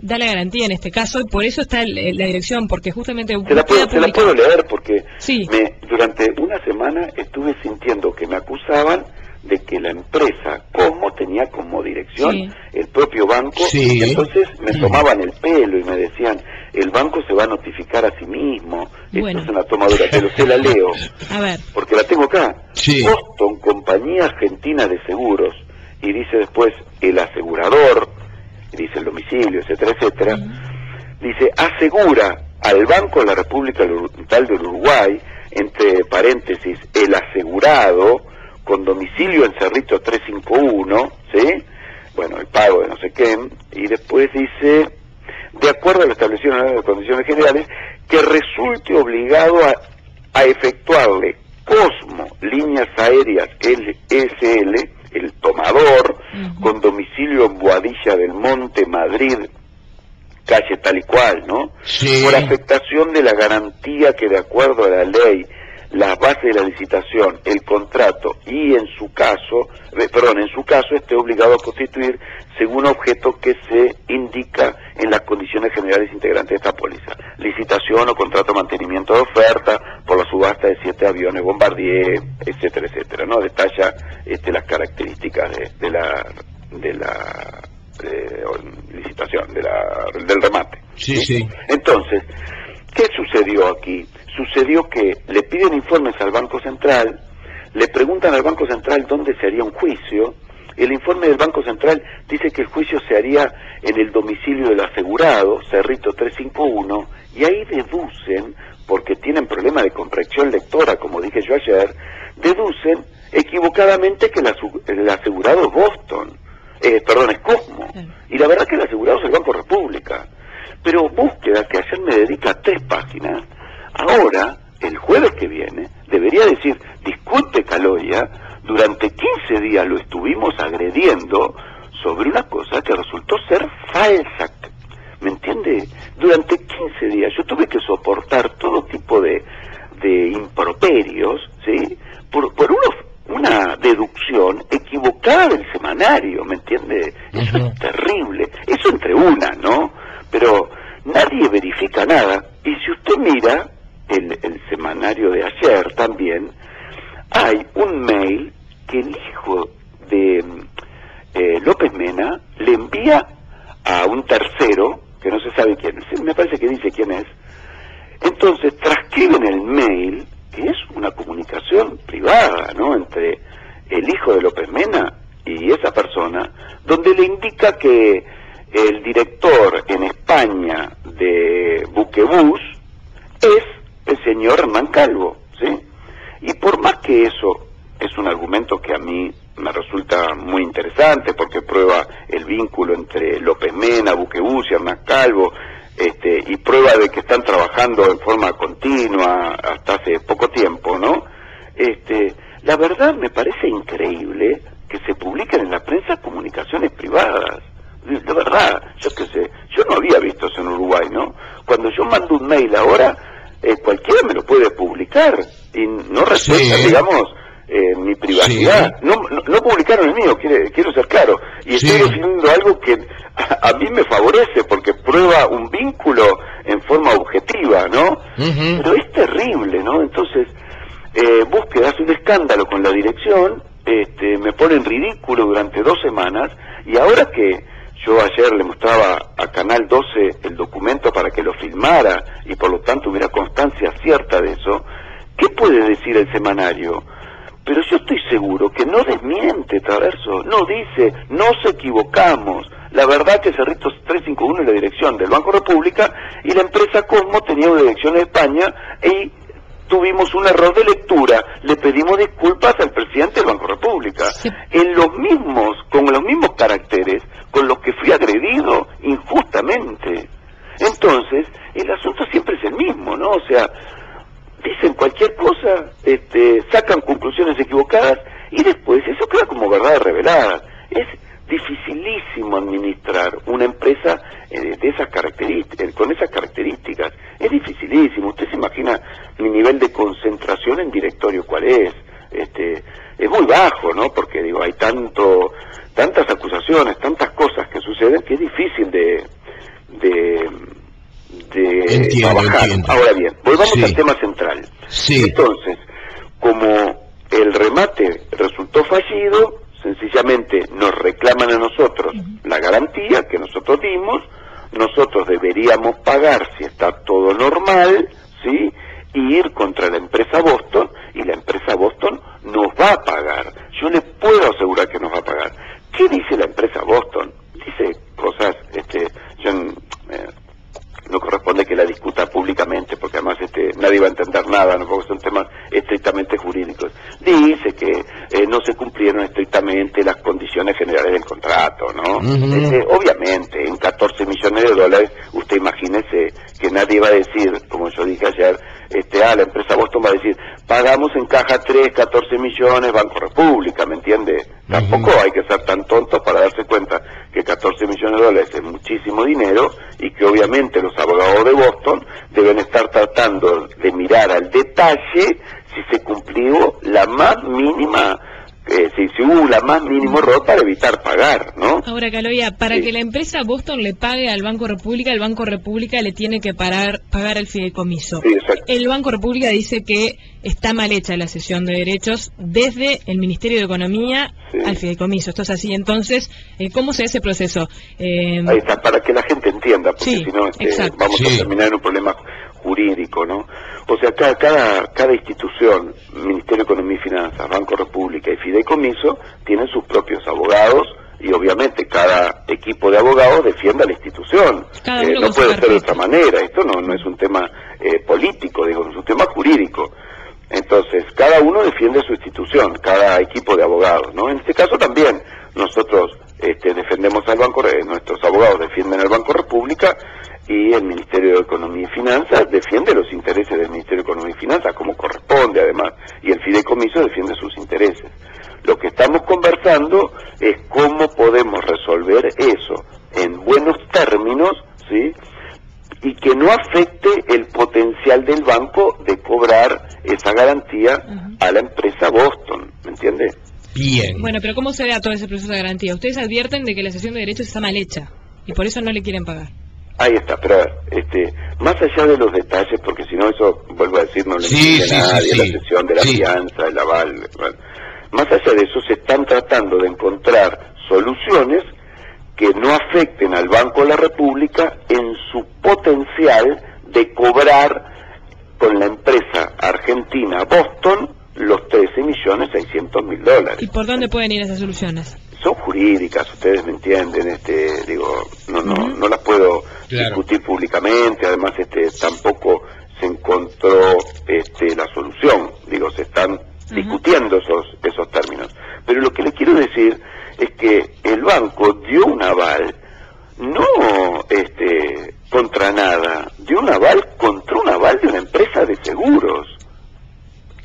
da la garantía en este caso, y por eso está la dirección, porque justamente se la puedo leer porque Sí. durante una semana estuve sintiendo que me acusaban de que la empresa Cosmo tenía como dirección Sí. el propio banco, Sí. y entonces me tomaban el pelo y me decían, el banco se va a notificar a sí mismo, Bueno. esto es una tomadura, pero se la leo, A ver, porque la tengo acá. Sí. Boston, compañía argentina de seguros, y dice después el asegurador, dice el domicilio, etcétera, etcétera, dice, asegura al Banco de la República Oriental del Uruguay, entre paréntesis, el asegurado, con domicilio en Cerrito 351, ¿sí? Bueno, el pago de no sé qué, y después dice, de acuerdo a lo establecido en las condiciones generales, que resulte obligado a efectuarle Cosmo Líneas Aéreas SL, el tomador, con domicilio en Boadilla del Monte, Madrid, calle tal y cual, ¿no? Sí. Por afectación de la garantía que de acuerdo a la ley, las bases de la licitación, el contrato y en su caso esté obligado a constituir según objeto que se indica en las condiciones generales integrantes de esta póliza. Licitación o contrato de mantenimiento de oferta por la subasta de 7 aviones Bombardier, etcétera, etcétera, ¿no? Detalla las características de la licitación, del remate. Sí, sí. Entonces, ¿qué sucedió aquí? Sucedió que le piden informes al Banco Central, le preguntan al Banco Central dónde se haría un juicio, el informe del Banco Central dice que el juicio se haría en el domicilio del asegurado, Cerrito 351, y ahí deducen, porque tienen problema de comprensión lectora, como dije yo ayer, deducen equivocadamente que el asegurado es Boston, es Cosmo, y la verdad que el asegurado es el Banco República. Pero búsqueda que ayer me dedica 3 páginas, ahora, el jueves que viene, debería decir, disculpe Caloya, durante 15 días lo estuvimos agrediendo sobre una cosa que resultó ser falsa. ¿Me entiende? Durante 15 días yo tuve que soportar todo tipo de improperios, ¿sí? Por una deducción equivocada del semanario, ¿me entiende? Eso es terrible. Eso entre una, ¿no? Pero nadie verifica nada. Y si usted mira el semanario de ayer también, hay un mail que el hijo de López Mena le envía a un tercero, que no se sabe quién es, me parece que dice quién es. Entonces transcriben el mail, que es una comunicación privada, ¿no?, entre el hijo de López Mena y esa persona, donde le indica que el director en España de Buquebús es el señor Hernán Calvo, ¿sí? Y por más que eso es un argumento que a mí me resulta muy interesante, porque prueba el vínculo entre López Mena, Buquebús y Hernán Calvo, y prueba de que están trabajando en forma continua hasta hace poco tiempo, ¿no? La verdad me parece increíble que se publiquen en la prensa comunicaciones privadas. De verdad, yo qué sé, yo no había visto eso en Uruguay, ¿no? Cuando yo mando un mail ahora, cualquiera me lo puede publicar y no respeta, digamos, mi privacidad. Sí. No publicaron el mío, quiero ser claro, y estoy definiendo algo que a mí me favorece porque prueba un vínculo en forma objetiva, ¿no? Pero es terrible, ¿no? Entonces, Búsqueda hace un escándalo con la dirección, me pone en ridículo durante 2 semanas, y ahora que yo ayer le mostraba a Canal 12 el documento para que lo filmara y por lo tanto hubiera constancia cierta de eso, ¿qué puede decir el semanario? Pero yo estoy seguro que no desmiente Traverso, no dice, nos equivocamos. La verdad que Cerritos 351 es la dirección del Banco República y la empresa Cosmo tenía una dirección en España y tuvimos un error de lectura. Le pedimos disculpas al presidente del Banco República. Sí. Con los mismos caracteres con los que fui agredido injustamente. Entonces, el asunto siempre es el mismo, ¿no? O sea, dicen cualquier cosa, sacan conclusiones equivocadas y después eso queda como verdad revelada. Es dificilísimo administrar una empresa de esas características, con esas características. Es dificilísimo. Usted se imagina mi nivel de concentración en directorio cuál es. Es muy bajo, ¿no? Porque digo, hay tantas acusaciones, tantas cosas que suceden que es difícil de trabajar. Ahora bien, volvamos al tema central. Entonces, como el remate resultó fallido, sencillamente nos reclaman a nosotros la garantía que nosotros dimos, nosotros deberíamos pagar si está todo normal, ¿sí? Y ir contra la empresa Boston, y la empresa Boston nos va a pagar. Yo le puedo asegurar que nos va a pagar. ¿Qué dice la empresa Boston? Dice cosas, no corresponde que la discuta públicamente, porque además nadie va a entender nada, ¿no? Porque son temas estrictamente jurídicos. Dice que no se cumplieron estrictamente las condiciones generales del contrato, ¿no? Obviamente, en 14 millones de dólares, usted imagínese que nadie va a decir, como yo dije ayer, la empresa Boston va a decir, pagamos en caja 3, 14 millones, Banco República, ¿me entiende? Tampoco hay que ser tan tontos para darse cuenta que 14 millones de dólares es muchísimo dinero y que obviamente los abogados de Boston deben estar tratando de mirar al detalle si se cumplió la más mínima, si hubo la más mínimo error para evitar pagar, ¿no? Ahora, Caloya, para que la empresa Boston le pague al Banco República, el Banco República le tiene que pagar al fideicomiso. Sí, exacto. El Banco República dice que está mal hecha la cesión de derechos desde el Ministerio de Economía al fideicomiso. Esto es así. Entonces, ¿cómo se hace ese proceso? Ahí está, para que la gente entienda, porque si no vamos a terminar en un problema jurídico, ¿no? O sea, cada institución, Ministerio de Economía y Finanzas, Banco República y Fideicomiso, tienen sus propios abogados y obviamente cada equipo de abogados defiende a la institución. No puede ser de otra manera. Esto no es un tema político, digo, es un tema jurídico. Entonces, cada uno defiende su institución, cada equipo de abogados, ¿no? En este caso también nosotros defendemos al Banco, nuestros abogados defienden al Banco República y el Ministerio de Economía y Finanzas defiende los intereses del Ministerio de Economía y Finanzas, como corresponde además, y el Fideicomiso defiende sus intereses. Lo que estamos conversando es cómo podemos resolver eso en buenos términos, ¿sí? Y que no afecte el potencial del banco de cobrar esa garantía a la empresa Boston, ¿me entiende? Bien. Bueno, pero ¿cómo se da todo ese proceso de garantía? Ustedes advierten de que la cesión de derechos está mal hecha y por eso no le quieren pagar. Ahí está, pero a ver, más allá de los detalles, porque si no eso, vuelvo a decir, no le entiende a nadie, la cesión de la fianza, el aval, bueno, más allá de eso se están tratando de encontrar soluciones que no afecten al Banco de la República en su potencial de cobrar con la empresa argentina Boston los 13.600.000 dólares. ¿Y por dónde pueden ir esas soluciones? Son jurídicas, ustedes me entienden, digo, no las puedo discutir públicamente, además tampoco se encontró la solución, digo, se están discutiendo esos términos. Pero lo que le quiero decir es que el banco dio un aval, no contra nada, dio un aval contra un aval de una empresa de seguros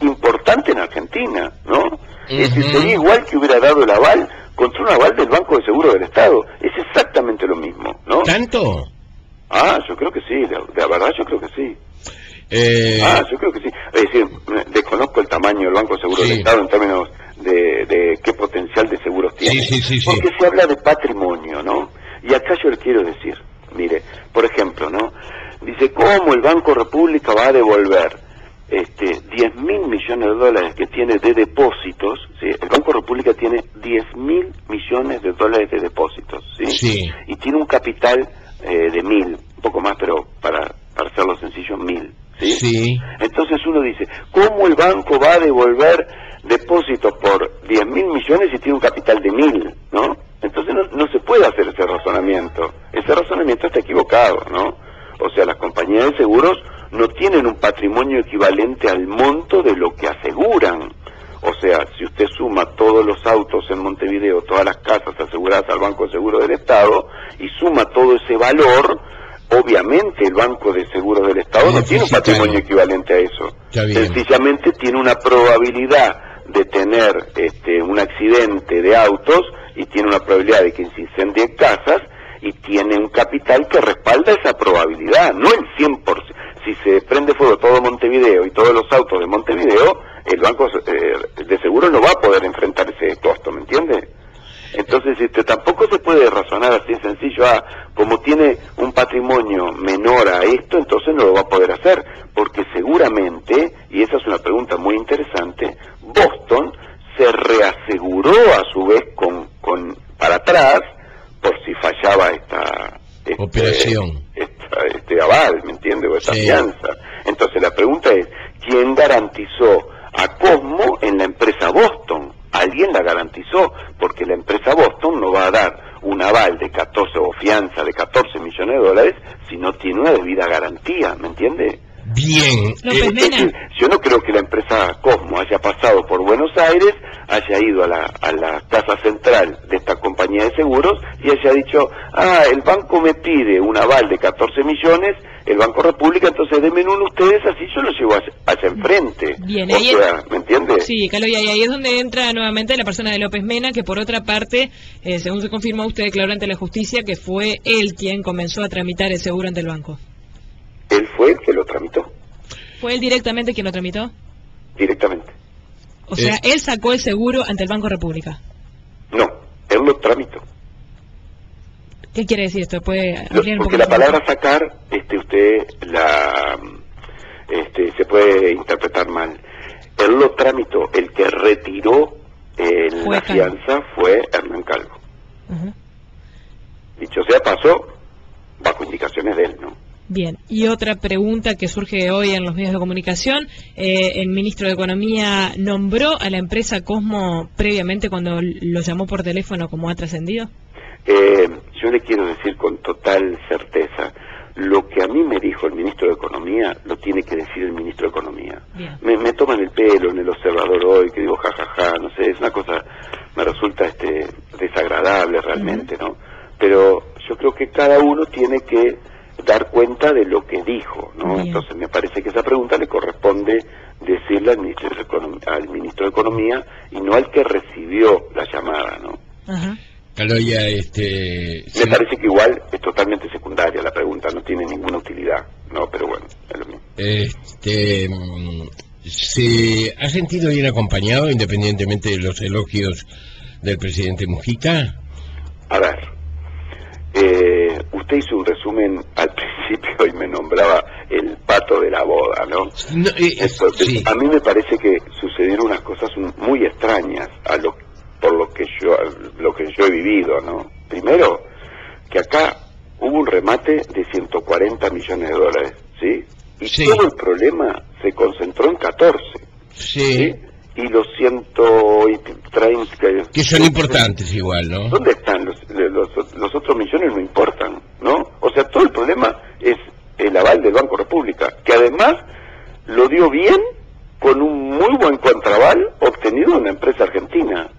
importante en Argentina, ¿no? Es decir, sería igual que hubiera dado el aval contra un aval del Banco de Seguros del Estado. Es exactamente lo mismo, ¿no? ¿Tanto? Yo creo que sí, la verdad yo creo que sí. Yo creo que sí. Es decir, desconozco el tamaño del Banco de Seguros del Estado en términos de qué potencial de seguros tiene. Porque se habla de patrimonio, ¿no? Y acá yo le quiero decir, mire, por ejemplo, ¿no? Dice, ¿cómo el Banco República va a devolver 10.000 millones de dólares que tiene de depósitos? ¿Sí? El Banco República tiene 10.000 millones de dólares de depósitos, ¿sí? Y tiene un capital de 1.000, un poco más, pero para hacerlo sencillo, 1.000, ¿sí? Entonces uno dice, ¿cómo el banco va a devolver depósitos por 10.000 millones si tiene un capital de 1.000, ¿no? Entonces no se puede hacer ese razonamiento. Ese razonamiento está equivocado, ¿no? O sea, las compañías de seguros no tienen un patrimonio equivalente al monto de lo que aseguran. O sea, si usted suma todos los autos en Montevideo, todas las casas aseguradas al Banco de Seguros del Estado, y suma todo ese valor, obviamente el Banco de Seguros del Estado no tiene un patrimonio equivalente a eso. Sencillamente tiene una probabilidad de tener un accidente de autos, y tiene una probabilidad de que se incendien casas, y tiene un capital que respalda esa probabilidad, no el 100%. Si se prende fuego todo Montevideo y todos los autos de Montevideo, el Banco de Seguros no va a poder enfrentar ese costo, ¿me entiende? Entonces tampoco se puede razonar así sencillo, como tiene un patrimonio menor a esto, entonces no lo va a poder hacer, porque seguramente, y esa es una pregunta muy interesante, Boston se reaseguró a su vez para atrás, por si fallaba esta operación, este aval, ¿me entiende? O esta fianza. Entonces la pregunta es, ¿quién garantizó a Cosmo en la empresa Boston? Alguien la garantizó, porque la empresa Boston no va a dar un aval de 14 o fianza de 14 millones de dólares si no tiene una debida garantía, ¿me entiende? Bien. Yo no creo que la empresa Cosmo haya pasado por Buenos Aires, haya ido a la casa central de esta compañía de seguros y haya dicho, el banco me pide un aval de 14 millones, el Banco República, entonces denme uno ustedes, así yo lo llevo hacia enfrente. Bien, o sea, ¿me entiende? Sí, Carlos, y ahí es donde entra nuevamente la persona de López Mena, que por otra parte, según se confirmó, usted declaró ante la justicia que fue él quien comenzó a tramitar el seguro ante el banco. Él fue el que lo tramitó. ¿Fue él directamente quien lo tramitó? Directamente. O sea, él sacó el seguro ante el Banco República. No, él lo tramitó. ¿Qué quiere decir esto? ¿Puede ampliar un poco? Porque la palabra sacar, usted se puede interpretar mal. Él lo tramitó. El que retiró la fianza fue Hernán Calvo. Dicho sea paso, bajo indicaciones de él, ¿no? Bien, y otra pregunta que surge hoy en los medios de comunicación, el ministro de Economía nombró a la empresa Cosmo previamente cuando lo llamó por teléfono, como ha trascendido. Yo le quiero decir con total certeza, lo que a mí me dijo el ministro de Economía, lo tiene que decir el ministro de Economía. Me toman el pelo en el Observador hoy, que digo jajaja, no sé, es una cosa, me resulta desagradable realmente, ¿no? Pero yo creo que cada uno tiene que dar cuenta de lo que dijo, ¿no? Entonces me parece que esa pregunta le corresponde decirle al ministro de Economía y no al que recibió la llamada, ¿no? Caloya, me parece que igual es totalmente secundaria la pregunta, no tiene ninguna utilidad, ¿no? Pero bueno, es lo mismo. ¿Se ha sentido bien acompañado, independientemente de los elogios del presidente Mujica? A ver, usted hizo un resumen al principio y me nombraba el pato de la boda, ¿no? Entonces, a mí me parece que sucedieron unas cosas muy extrañas por lo que yo he vivido, ¿no? Primero, que acá hubo un remate de 140 millones de dólares, ¿sí? Y todo el problema se concentró en 14, ¿sí? y los 130... Que son importantes igual, ¿no? ¿Dónde están? Los otros millones no importan, ¿no? O sea, todo el problema es el aval del Banco República, que además lo dio bien con un muy buen contraval obtenido de una empresa argentina.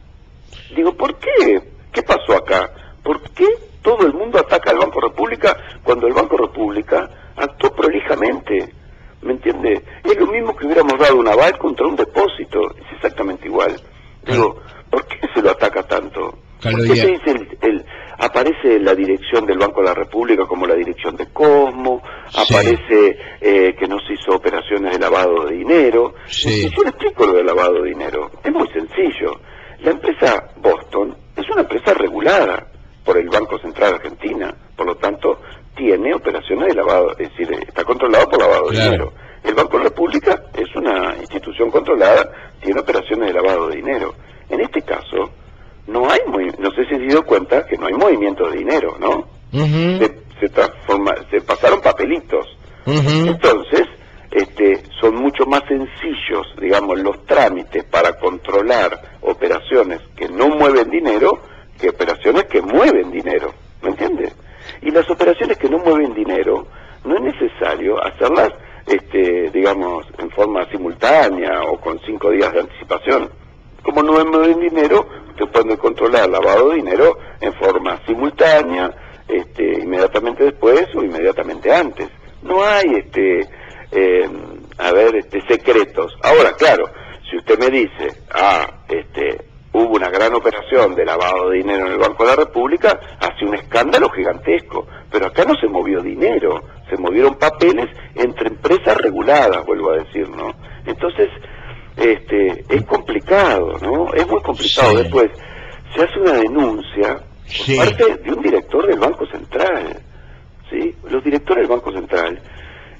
Digo, ¿por qué? ¿Qué pasó acá? ¿Por qué todo el mundo ataca al Banco República cuando el Banco República actuó prolijamente? ¿Me entiende? Es lo mismo que hubiéramos dado un aval contra un depósito, es exactamente igual. Digo, ¿por qué se lo ataca tanto? ¿Por qué se dice aparece la dirección del Banco de la República como la dirección de Cosmo? Aparece que no se hizo operaciones de lavado de dinero. Y yo le explico lo de lavado de dinero. Es muy sencillo. La empresa Boston es una empresa regulada por el Banco Central Argentina, por lo tanto tiene operaciones de lavado, es decir, está controlado por lavado de dinero. El Banco República es una institución controlada, tiene operaciones de lavado de dinero. En este caso, no sé si se dio cuenta que no hay movimiento de dinero, ¿no? Se pasaron papelitos. Entonces, son mucho más sencillos, digamos, los trámites para controlar operaciones que no mueven dinero que operaciones que mueven dinero, ¿me entiendes? Y las operaciones que no mueven dinero no es necesario hacerlas, digamos, en forma simultánea o con 5 días de anticipación. Como no mueven dinero, se puede controlar lavado de dinero en forma simultánea, inmediatamente después o inmediatamente antes. No hay, secretos. Ahora, claro, si usted me dice, hubo una gran operación de lavado de dinero en el Banco de la República, hace un escándalo gigantesco, pero acá no se movió dinero, se movieron papeles entre empresas reguladas, vuelvo a decir, ¿no? Entonces, es complicado, ¿no? Es muy complicado. Después, se hace una denuncia por parte de un director del Banco Central, ¿sí? Los directores del Banco Central,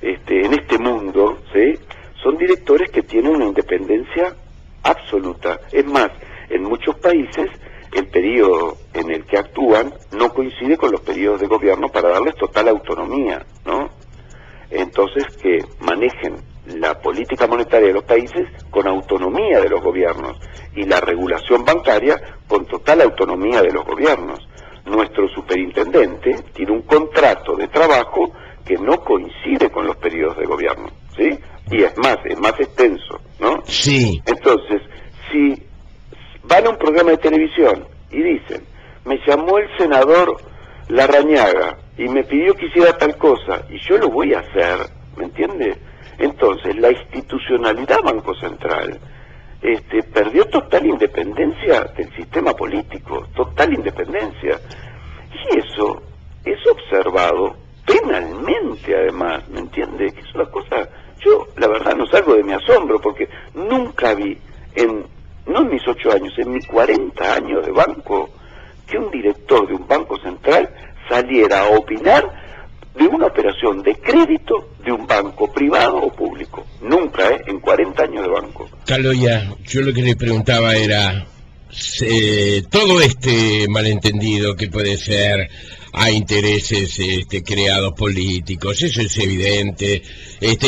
en este mundo, ¿sí?, son directores que tienen una independencia absoluta. Es más, en muchos países el periodo en el que actúan no coincide con los periodos de gobierno para darles total autonomía, ¿no? Entonces, que manejen la política monetaria de los países con autonomía de los gobiernos y la regulación bancaria con total autonomía de los gobiernos. Nuestro superintendente tiene un contrato de trabajo que no coincide con los periodos de gobierno, ¿sí? Y es más extenso, ¿no? Sí. Entonces, si van a un programa de televisión y dicen, me llamó el senador Larrañaga y me pidió que hiciera tal cosa, y yo lo voy a hacer, ¿me entiende? Entonces, la institucionalidad Banco Central perdió total independencia del sistema político, total independencia. Y eso es observado penalmente, además, ¿me entiende? Que es una cosa, yo la verdad no salgo de mi asombro, porque nunca vi, no en mis 8 años, en mis 40 años de banco, que un director de un banco central saliera a opinar de una operación de crédito de un banco privado o público. Nunca, en 40 años de banco. Caloya, yo lo que le preguntaba era, todo este malentendido que puede ser a intereses creados políticos, eso es evidente,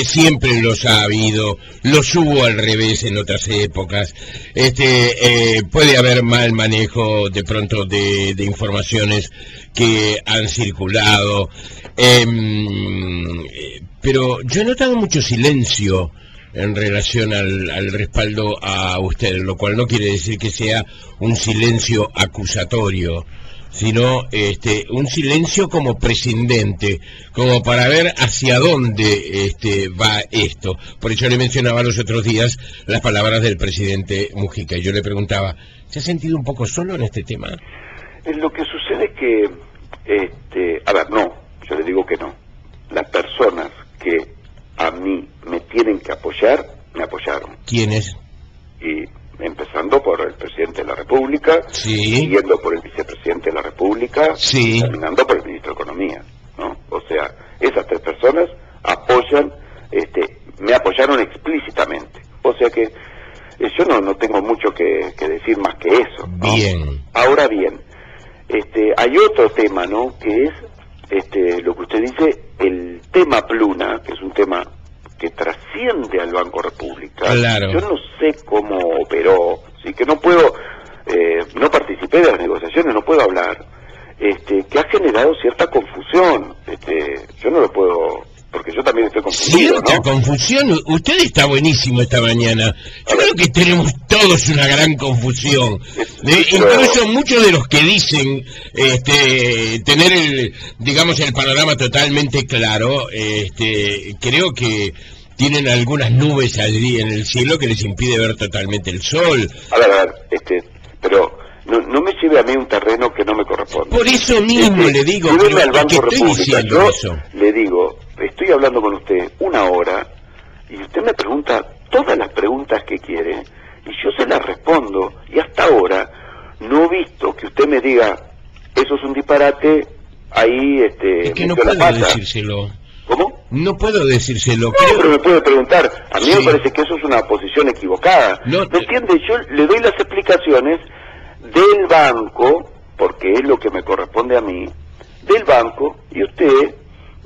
siempre los ha habido, los hubo al revés en otras épocas, puede haber mal manejo de pronto de informaciones que han circulado, pero yo he notado mucho silencio en relación al respaldo a usted, lo cual no quiere decir que sea un silencio acusatorio, sino un silencio como prescindente, como para ver hacia dónde va esto. Por eso le mencionaba los otros días las palabras del presidente Mujica, y yo le preguntaba, ¿se ha sentido un poco solo en este tema? Lo que sucede es que, no, yo le digo que no. Las personas que a mí me tienen que apoyar, me apoyaron. ¿Quiénes? Y empezando por el presidente de la República, siguiendo por el vicepresidente de la República, terminando por el ministro de Economía, ¿no? O sea, esas 3 personas apoyan, me apoyaron explícitamente. O sea que yo no tengo mucho que decir más que eso, ¿no? Bien. Ahora bien, hay otro tema, ¿no?, que es lo que usted dice, el tema Pluna, que es un tema que trasciende al Banco República. Claro. Yo no sé cómo operó, sí que no puedo, no participé de las negociaciones, no puedo hablar, que ha generado cierta confusión. Yo no lo puedo, porque yo también estoy confundido, Cierta ¿no? confusión. Usted está buenísimo esta mañana. Yo creo que tenemos todos una gran confusión. Incluso muchos de los que dicen tener el panorama totalmente claro, creo que tienen algunas nubes allí en el cielo que les impide ver totalmente el sol. A ver, pero no me lleve a mí un terreno que no me corresponde. Por eso mismo le digo, lléveme al Banco que estoy República. diciendo Yo eso. le digo, estoy hablando con usted una hora y usted me pregunta todas las preguntas que quiere y yo se las respondo, y hasta ahora no he visto que usted me diga eso es un disparate, ahí Es que no metió la puedo pata. decírselo. ¿Cómo? No puedo decírselo. No, pero me puede preguntar. A mí Sí. me parece que eso es una posición equivocada. No, ¿Me entiende? Yo le doy las explicaciones del banco, porque es lo que me corresponde a mí, del banco, y usted,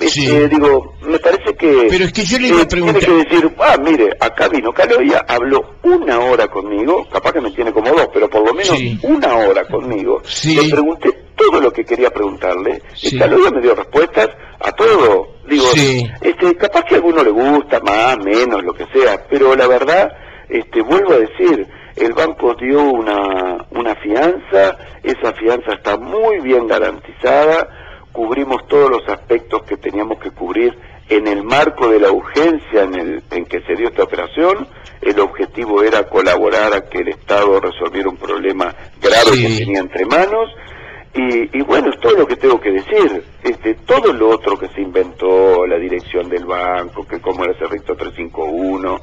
Sí. digo, me parece que... Pero es que yo le iba a preguntar... Tiene que decir, mire, acá vino Caloya, habló una hora conmigo, capaz que me tiene como dos, pero por lo menos Sí. una hora conmigo. Sí. Le pregunté todo lo que quería preguntarle, Sí. y Caloya me dio respuestas a todo. Digo, Sí. capaz que a alguno le gusta, más, menos, lo que sea, pero la verdad, vuelvo a decir, el banco dio una fianza, esa fianza está muy bien garantizada, cubrimos todos los aspectos que teníamos que cubrir en el marco de la urgencia en que se dio esta operación. El objetivo era colaborar a que el Estado resolviera un problema grave Sí. que tenía entre manos. Y bueno, es todo lo que tengo que decir. Todo lo otro que se inventó, la dirección del banco, que cómo era ese recto 351,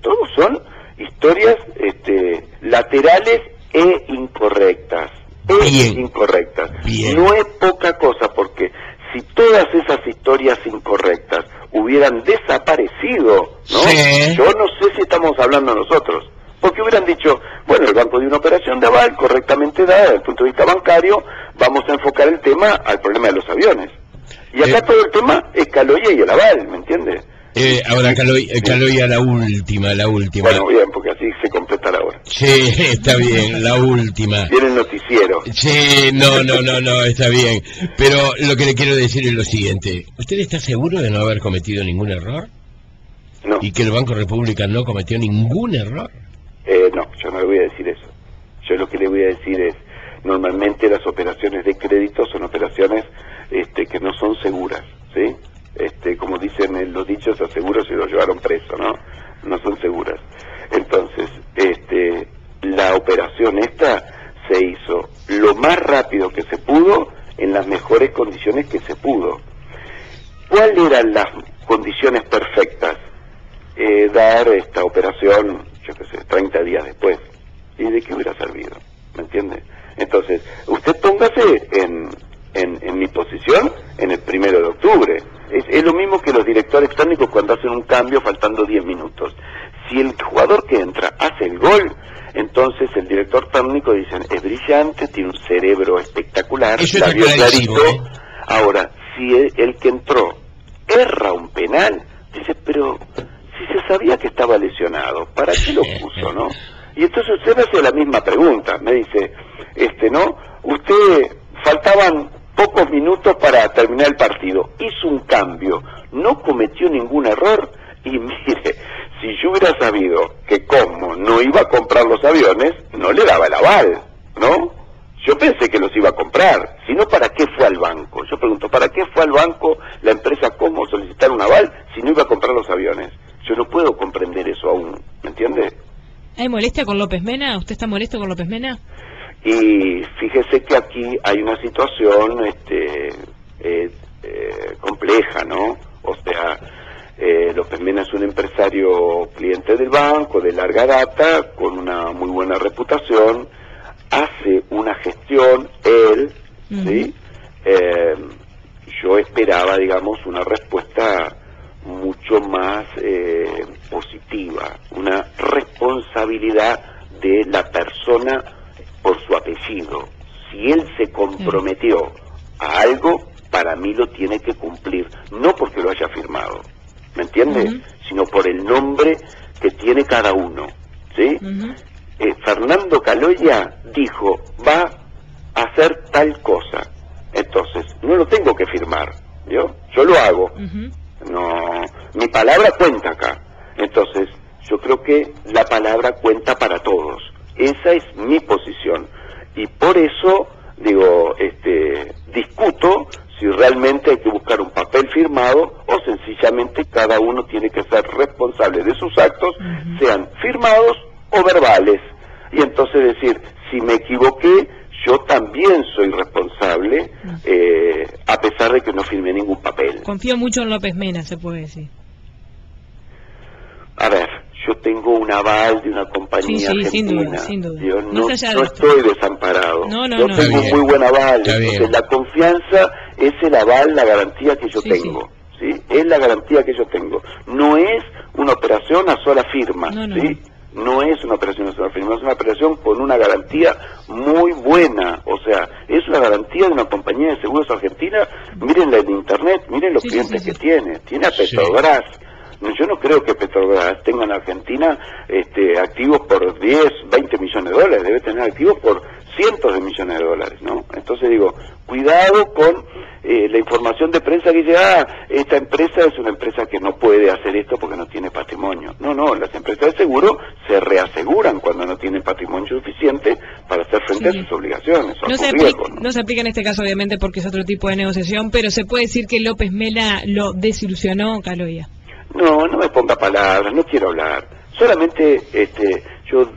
todos son historias laterales e incorrectas. Bien. Incorrectas. Bien. No es poca cosa, porque si todas esas historias incorrectas hubieran desaparecido, ¿no? Sí. Yo no sé si estamos hablando nosotros. Porque hubieran dicho, bueno, el banco dio una operación de aval correctamente dada desde el punto de vista bancario, vamos a enfocar el tema al problema de los aviones. Y acá todo el tema es Caloya y el aval, ¿me entiendes? Ahora Caloya la última. Bueno, bien, porque así se completa la hora. Sí, está bien, la última. Viene el noticiero. Sí, no, está bien. Pero lo que le quiero decir es lo siguiente. ¿Usted está seguro de no haber cometido ningún error? No, ¿Y que el Banco República no cometió ningún error? no, yo no le voy a decir eso. Yo lo que le voy a decir es, normalmente las operaciones de crédito son operaciones que no son seguras, ¿sí? Como dicen en los dichos, a seguro se lo llevaron preso, ¿no? No son seguras. Entonces, la operación esta se hizo lo más rápido que se pudo, en las mejores condiciones que se pudo. ¿Cuáles eran las condiciones perfectas? Dar esta operación, yo qué sé, 30 días después. ¿Y de qué hubiera servido? ¿Me entiende? Entonces, usted póngase en mi posición en el 1 de octubre. Es lo mismo que los directores técnicos cuando hacen un cambio faltando 10 minutos. Si el jugador que entra hace el gol, entonces el director técnico dice, es brillante, tiene un cerebro espectacular, Eso la está vio clarísimo, clarito. Ahora, si el que entró erra un penal, dice, pero si se sabía que estaba lesionado, ¿para qué lo puso, no? Y entonces usted me hace la misma pregunta, me dice, ¿no? Usted, faltaban pocos minutos para terminar el partido, hizo un cambio, no cometió ningún error, y mire, si yo hubiera sabido que Cosmo no iba a comprar los aviones, no le daba el aval, ¿no? Yo pensé que los iba a comprar, si no, ¿para qué fue al banco? Yo pregunto, ¿para qué fue al banco la empresa Cosmo a solicitar un aval si no iba a comprar los aviones? Yo no puedo comprender eso aún, ¿me entiende? ¿Hay molestia con López Mena? ¿Usted está molesto con López Mena? Y fíjese que aquí hay una situación compleja, ¿no? O sea, López Mena es un empresario cliente del banco de larga data, con una muy buena reputación, hace una gestión, él, ¿sí? Yo esperaba, digamos, una respuesta mucho más positiva, una responsabilidad de la persona por su apellido. Si él se comprometió a algo, para mí lo tiene que cumplir, no porque lo haya firmado. ¿Me entiende? sino por el nombre que tiene cada uno, ¿sí? Fernando Caloya dijo, va a hacer tal cosa, entonces no lo tengo que firmar, yo lo hago, no, mi palabra cuenta acá, entonces yo creo que la palabra cuenta para todos, esa es mi posición, y por eso digo, discuto si realmente hay que buscar un papel firmado o sencillamente cada uno tiene que ser responsable de sus actos, sean firmados o verbales. Y entonces decir, si me equivoqué, yo también soy responsable, a pesar de que no firmé ningún papel. Confío mucho en López Mena, se puede decir. A ver, yo tengo un aval de una compañía argentina. sin duda. Yo no estoy desamparado. Yo tengo un muy buen aval. Entonces, la confianza es el aval, la garantía que yo tengo. ¿Sí? Es la garantía que yo tengo. No es una operación a sola firma. ¿Sí? No es una operación a sola firma. Es una operación con una garantía muy buena. O sea, es una garantía de una compañía de seguros argentina. Mírenla en internet, miren los clientes que tiene. Tiene a Petrobras. Yo no creo que Petrobras tenga en Argentina activos por 10, 20 millones de dólares, debe tener activos por cientos de millones de dólares, ¿no? Entonces digo, cuidado con la información de prensa que dice, esta empresa es una empresa que no puede hacer esto porque no tiene patrimonio. No, las empresas de seguro se reaseguran cuando no tienen patrimonio suficiente para hacer frente a sus obligaciones. No se aplica en este caso, obviamente, porque es otro tipo de negociación, pero se puede decir que López Mena lo desilusionó, Caloya. No me ponga palabras, no quiero hablar. Solamente yo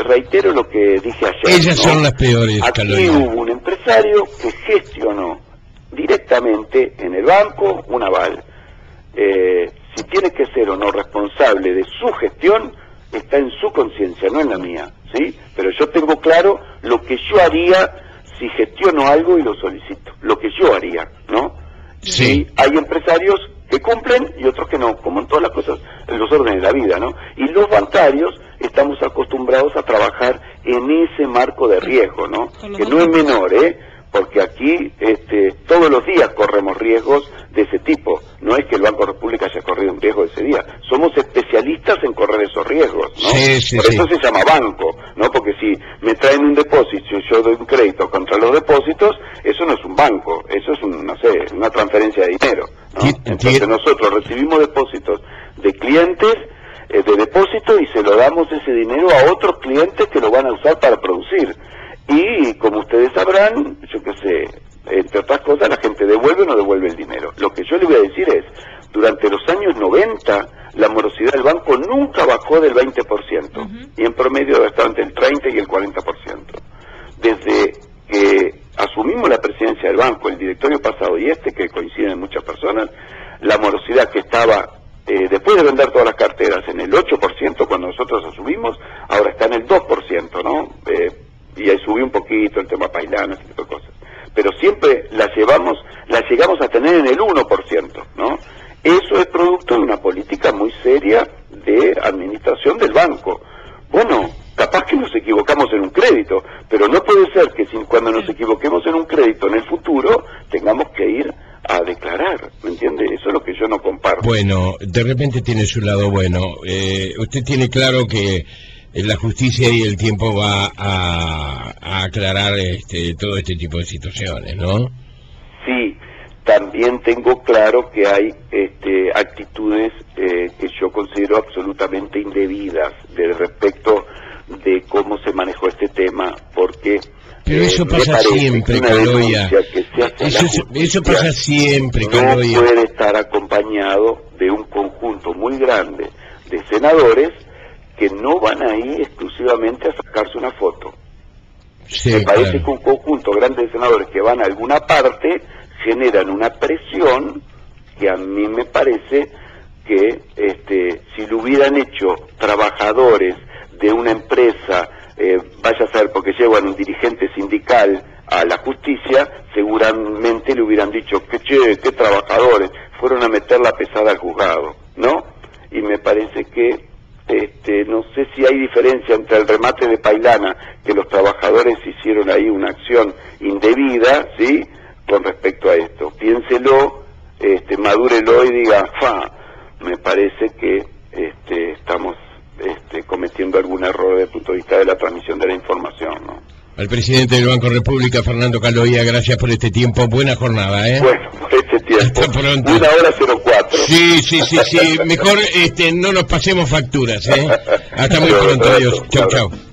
reitero lo que dije ayer. Ellas son las peores, Caloya. Aquí hubo un empresario que gestionó directamente en el banco un aval. Si tiene que ser o no responsable de su gestión, está en su conciencia, no en la mía, ¿sí? Pero yo tengo claro lo que yo haría si gestiono algo y lo solicito. Lo que yo haría, ¿no? Sí. Y hay empresarios que cumplen y otros que no, como en todas las cosas, en los órdenes de la vida, ¿no? Y los bancarios estamos acostumbrados a trabajar en ese marco de riesgo, ¿no? Que no es menor, porque aquí todos los días corremos riesgos de ese tipo. No es que el Banco República haya corrido un riesgo ese día. Somos especialistas en correr esos riesgos, ¿no? Por eso se llama banco, ¿no? Porque si me traen un depósito y yo doy un crédito contra los depósitos, eso no es un banco, eso es una transferencia de dinero, ¿no? Entonces nosotros recibimos depósitos de clientes de depósito y se lo damos ese dinero a otros clientes que lo van a usar para producir. Y como ustedes sabrán, yo qué sé, entre otras cosas, la gente devuelve o no devuelve el dinero. Lo que yo le voy a decir es, durante los años 90, la morosidad del banco nunca bajó del 20%, y en promedio está entre el 30 y el 40%. Desde que asumimos la presidencia del banco, el directorio pasado y que coinciden muchas personas, la morosidad que estaba, después de vender todas las carteras, en el 8% cuando nosotros asumimos, ahora está en el 2%, ¿no? Y ahí subió un poquito el tema Pailana, ese tipo de cosas. Pero siempre la llegamos a tener en el 1%, ¿no? Eso es producto de una política muy seria de administración del banco. Bueno, capaz que nos equivocamos en un crédito, pero no puede ser que cuando nos equivoquemos en un crédito en el futuro, tengamos que ir a declarar, ¿me entiende? Eso es lo que yo no comparto. Bueno, de repente tiene su lado bueno. Usted tiene claro que la justicia y el tiempo va a aclarar todo este tipo de situaciones, ¿no? Sí, también tengo claro que hay actitudes que yo considero absolutamente indebidas respecto de cómo se manejó este tema, porque pero eso pasa siempre, Caloya. Eso pasa siempre, Caloya. No puede estar acompañado de un conjunto muy grande de senadores que no van ahí exclusivamente a sacarse una foto. Me parece que un conjunto grande de senadores que van a alguna parte generan una presión que a mí me parece que si lo hubieran hecho trabajadores de una empresa, vaya a ser porque llevan un dirigente sindical a la justicia, seguramente le hubieran dicho que qué trabajadores, fueron a meter la pesada al juzgado, ¿no? Y me parece que no sé si hay diferencia entre el remate de Pailana, que los trabajadores hicieron ahí una acción indebida, ¿sí?, con respecto a esto. Piénselo, madúrelo y diga, me parece que estamos cometiendo algún error desde el punto de vista de la transmisión de la información, ¿no? Al presidente del Banco República, Fernando Caldoía, gracias por este tiempo. Buena jornada, ¿eh? Bueno, por este tiempo. Hasta pronto. 1:04. Sí. Mejor no nos pasemos facturas, ¿eh? Hasta muy pronto. Adiós. Chau.